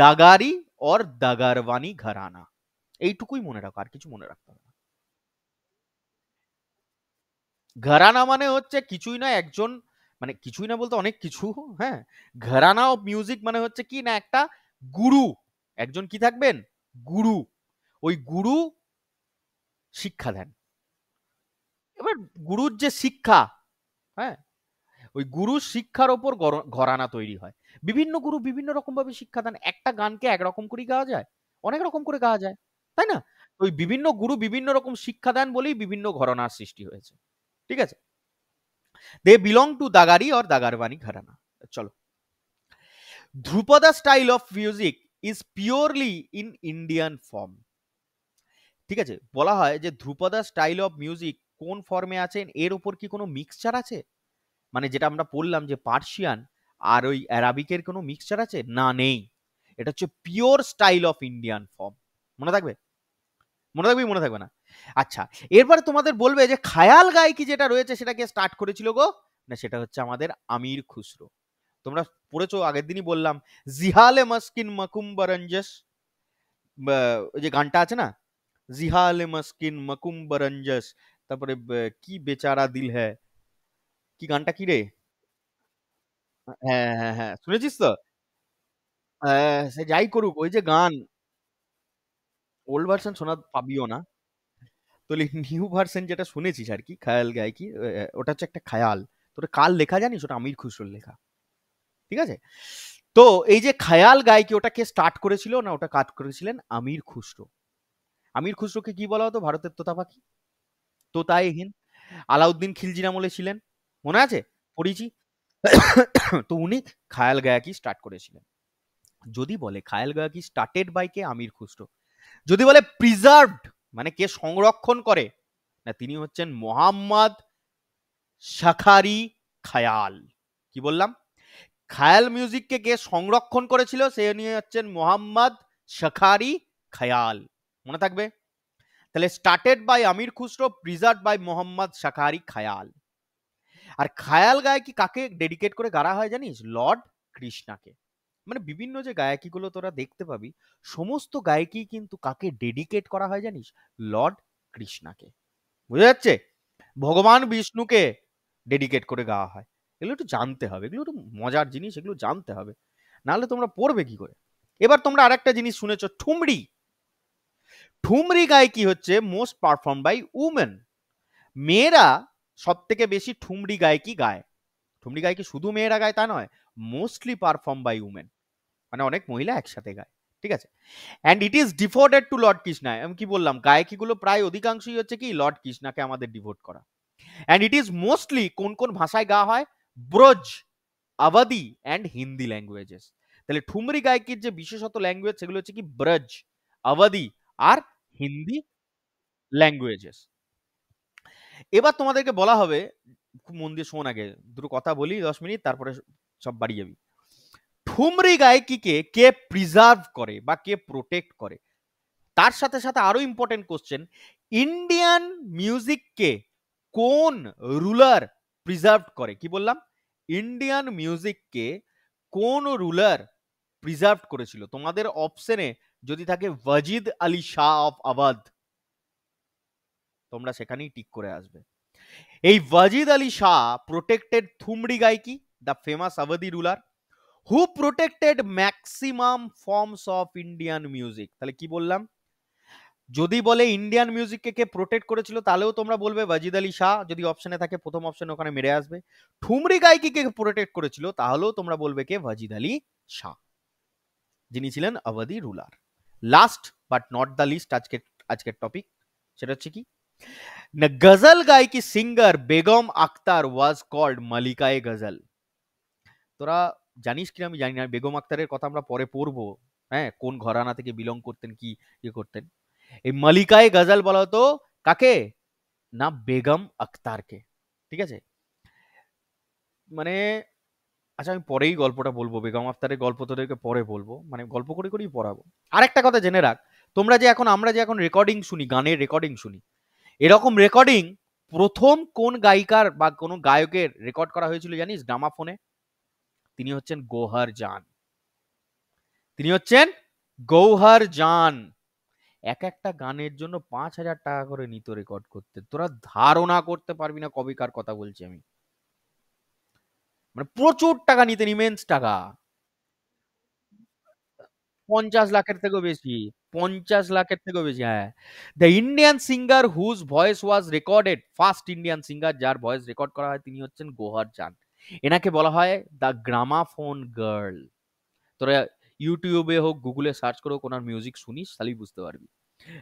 দাগারি অর দাগারওয়ানি ঘরানা। এইটুকুই মনে রাখো, আর কিছু মনে রাখতে হবে না। ঘরানা মানে হচ্ছে কিছুই না, একজন, মানে কিছুই না বলতে অনেক কিছু, হ্যাঁ। ঘরানা অফ মিউজিক মানে হচ্ছে কি না, একটা গুরু, একজন কি থাকবেন, গুরু, ওই গুরু শিক্ষা দেন। এবার গুরুর যে শিক্ষা, হ্যাঁ, ওই গুরুর শিক্ষার ওপর ঘরানা তৈরি হয়। বিভিন্ন গুরু বিভিন্ন রকম ভাবে শিক্ষা দেন, একটা গানকে একরকম করে গাওয়া যায়, অনেক রকম করে গাওয়া যায়, তাই না? ওই বিভিন্ন গুরু বিভিন্ন রকম শিক্ষা দেন বলেই বিভিন্ন ঘরানার সৃষ্টি হয়েছে, ঠিক আছে। They belong to Dagari or Dagarbani gharana. চলো, Dhrupad style of music is purely in Indian form. ঠিক আছে, বলা হয় যে ধ্রুপদা স্টাইল অফ মিউজিক কোন ফর্মে আছেন, এর উপর কি কোনো মিক্সচার আছে? মানে যেটা আমরা পড়লাম যে পার্সিয়ান আর ওই অ্যারাবিকের কোনো মিক্সচার আছে না, নেই। এটা হচ্ছে pure style of Indian form. মনে থাকবে? মনে থাকবে, মনে থাকবে না? আচ্ছা, এরপরে তোমাদের বলবে যে খায়াল গায়কি যেটা রয়েছে সেটাকে স্টার্ট করেছিল গো, না সেটা হচ্ছে আমাদের আমির খুসরো। তোমরা পড়েছো, আগের দিনই বললাম, জিহালে মাস্কিন মকুম্বরঞ্জস, ওই যে গানটা আছে না, জিহালে মাস্কিন মকুম্বরঞ্জস, তারপরে কি বেচারা দিল হ্যায়, কি গানটা কি রে? হ্যাঁ হ্যাঁ হ্যাঁ, শুনেছিস তো? সে যাই করুক, ওই যে গান, ওল্ড ভার্সন শোনা পাবিও না। তো নিউ ভার্সন যেটা শুনেছিস আর কি, খায়াল গায়কি, ওটা হচ্ছে একটা খায়াল। তোর কার লেখা জানিস? ওটা আমির খুসরোর লেখা, ঠিক আছে। তো এই যে খায়াল গায়কি, ওটা কে স্টার্ট করেছিল? না, ওটা কাট করেছিলেন আমির খুসরো। আমির খুসরোকে কি বলা হতো? ভারতের তোতা পাখি, তোতায়ে হিন্দ। আলাউদ্দিন খিলজির আমলে ছিলেন, মনে আছে, পড়েছি। তো উনি খায়াল গায়কি স্টার্ট করেছিলেন। যদি বলে খায়াল গায়কি স্টার্টেড বাই কে? আমির খুসরো। যদি বলে প্রিজার্ভড মানে কে সংরক্ষণ করে, না তিনি হচ্ছেন মোহাম্মদ শাখারি খায়াল। কি বললাম? খায়াল মিউজিককে কে সংরক্ষণ করেছিল, সে নিয়ে হচ্ছেন মোহাম্মদ শাখারি খায়াল। মনে থাকবে? তাহলে started by Amir Khusro, preserve by Mohammad Shakhari khayal. আর খায়াল গায়কি কাকে ডেডিকেট করে গাড়া হয় জানিস? লর্ড কৃষ্ণাকে। মানে বিভিন্ন যে গায়কিগুলো তোরা দেখতে পাবি, সমস্ত গায়কি কিন্তু কাকে ডেডিকেট করা হয় জানিস? লর্ড কৃষ্ণাকে। বুঝা যাচ্ছে? ভগবান বিষ্ণুকে ডেডিকেট করে গাওয়া হয়। এগুলো একটু জানতে হবে, এগুলো একটু মজার জিনিস, এগুলো জানতে হবে, নাহলে তোমরা পড়বে কি করে? এবার তোমরা আরেকটা জিনিস শুনেছো, ঠুমরি। ঠুমরি গায়কি হচ্ছে মোস্ট পারফর্ম বাই উমেন। মেয়েরা সব থেকে বেশি ঠুমরি গায়কি গায়। ঠুমরি গায়কি শুধু মেয়েরা গায় তা নয়, মোস্টলি পারফর্ম বাই উমেন, মানে অনেক মহিলা একসাথে গায়, ঠিক আছে। And it is devoted to Lord Krishna. আমি কি বললাম, গায়কিগুলো প্রায় অধিকাংশই হচ্ছে কি লর্ড কৃষ্ণাকে আমাদের ডিভোট করা। অ্যান্ড ইট ইজ মোস্টলি কোন কোন ভাষায় গাওয়া হয়? ব্রজ, আবাদি অ্যান্ড হিন্দি ল্যাঙ্গুয়েজেস। তাহলে ঠুমরি গায়কির যে বিশেষত ল্যাঙ্গুয়েজ, সেগুলো হচ্ছে কি ব্রজ, আবাদি আর হিন্দি ল্যাঙ্গুয়েজেস। এবার তোমাদেরকে বলা হবে, খুব মন দিয়ে শোন, আগে দুটো কথা বলি 10 মিনিট, তারপরে সব বাড়ি যাবি। ঠুমরি গায়কিকে কে প্রিজার্ভ করে বা কে প্রোটেক্ট করে? তার সাথে সাথে আরো ইম্পর্টেন্ট কোশ্চেন, ইন্ডিয়ান মিউজিককে কোন রুলার প্রিজার্ভ করে? কি বললাম? ইন্ডিয়ান মিউজিককে কোন রুলার প্রিজার্ভ করেছিল? তোমাদের অপশনে যদি থাকে ওয়াজিদ আলী শাহ অফ আবাদ, তোমরা সেখানেই টিক করে আসবে। এই ওয়াজিদ আলী শাহ প্রোটেক্টেড থুমরি গায়কি, the famous Awadhi ruler, who protected maximum forms of Indian music. তাহলে কি বললাম? যদি বলে ইন্ডিয়ান মিউজিককে কে প্রোটেক্ট করেছিল তাহলেও তোমরা বলবে ওয়াজিদ আলী শাহ, যদি অপশনে থাকে প্রথম অপশনে ওখানে মেরে আসবে। ঠুমরি গায়কি কে প্রোটেক্ট করেছিল তাহলেও তোমরা বলবে কে ওয়াজিদ আলী শাহ, যিনি ছিলেন Awadhi ruler. Last but not the least আজকের আজকের টপিক, সেটা হচ্ছে কি না, গজল গায়কি singer Begum Akhtar was called Malika-e Ghazal. তোরা জানিস কিনা আমি জানি না, বেগম আক্তারের কথা আমরা পরে পড়বো, হ্যাঁ, কোন ঘরানা থেকে বিলং করতেন, কি ইয়ে করতেন। এই মালিকায়ে গজল বলা হতো কাকে, না বেগম আক্তারকে, ঠিক আছে। মানে আচ্ছা আমি পরেই গল্পটা বলবো, বেগম আক্তারের গল্প তোদেরকে পরে বলবো, মানে গল্প করে করেই পড়াবো। আরেকটা কথা জেনে রাখ, তোমরা যে এখন, আমরা যে এখন রেকর্ডিং শুনি, গানের রেকর্ডিং শুনি, এরকম রেকর্ডিং প্রথম কোন গায়িকার বা কোন গায়কের রেকর্ড করা হয়েছিল জানিস গ্রামাফোনে? তিনি হচ্ছেন গৌহর জান। তিনি হচ্ছেন গৌহর জান। এক একটা গানের জন্য 5,000 টাকা করে নিত রেকর্ড করতে। তোরা ধারণা করতে পারবি না কবেকার কথা বলছি আমি। মানে প্রচুর টাকা নিতেন, ইমেন্স টাকা। 50 লাখের থেকেও বেশি। 50 লাখের থেকেও বেশি, হ্যাঁ। The Indian singer whose voice was recorded, first Indian singer যার ভয়েস রেকর্ড করা হয় তিনি হচ্ছেন গৌহর জান। এনাকে বলা হয় দ্য গ্রামাফোন গার্ল। তোরা ইউটিউবে হোক গুগলে সার্চ করে হোক ওনার মিউজিক শুনিস তাহলেই বুঝতে পারবি।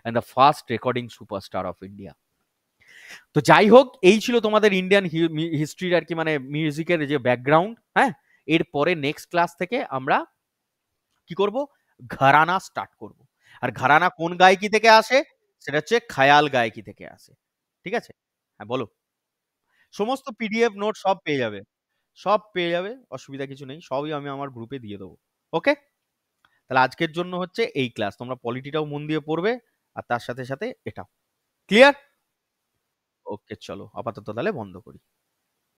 And the first recording superstar of India. তো যাই হোক, এই ছিল তোমাদের ইন্ডিয়ান হিস্ট্রির আর কি, মানে মিউজিকের যে ব্যাকগ্রাউন্ড, হ্যাঁ। এরপরে নেক্সট ক্লাস থেকে আমরা কি করব, ঘরানা স্টার্ট করব। আর ঘরানা কোন গায়কি থেকে আসে, সেটা হচ্ছে খায়াল গায়কি থেকে আসে, ঠিক আছে। হ্যাঁ বলো। সমস্ত পিডিএফ নোট সব পেয়ে যাবে, সব পেয়ে যাবে, অসুবিধা কিছু নেই, সবই আমি আমার গ্রুপে দিয়ে দেবো। ওকে, তাহলে আজকের জন্য হচ্ছে এই ক্লাস, তোমরা পলিটিটাও মন দিয়ে পড়বে আর তার সাথে সাথে এটাও। ক্লিয়ার? ওকে চলো আপাতত তাহলে বন্ধ করি।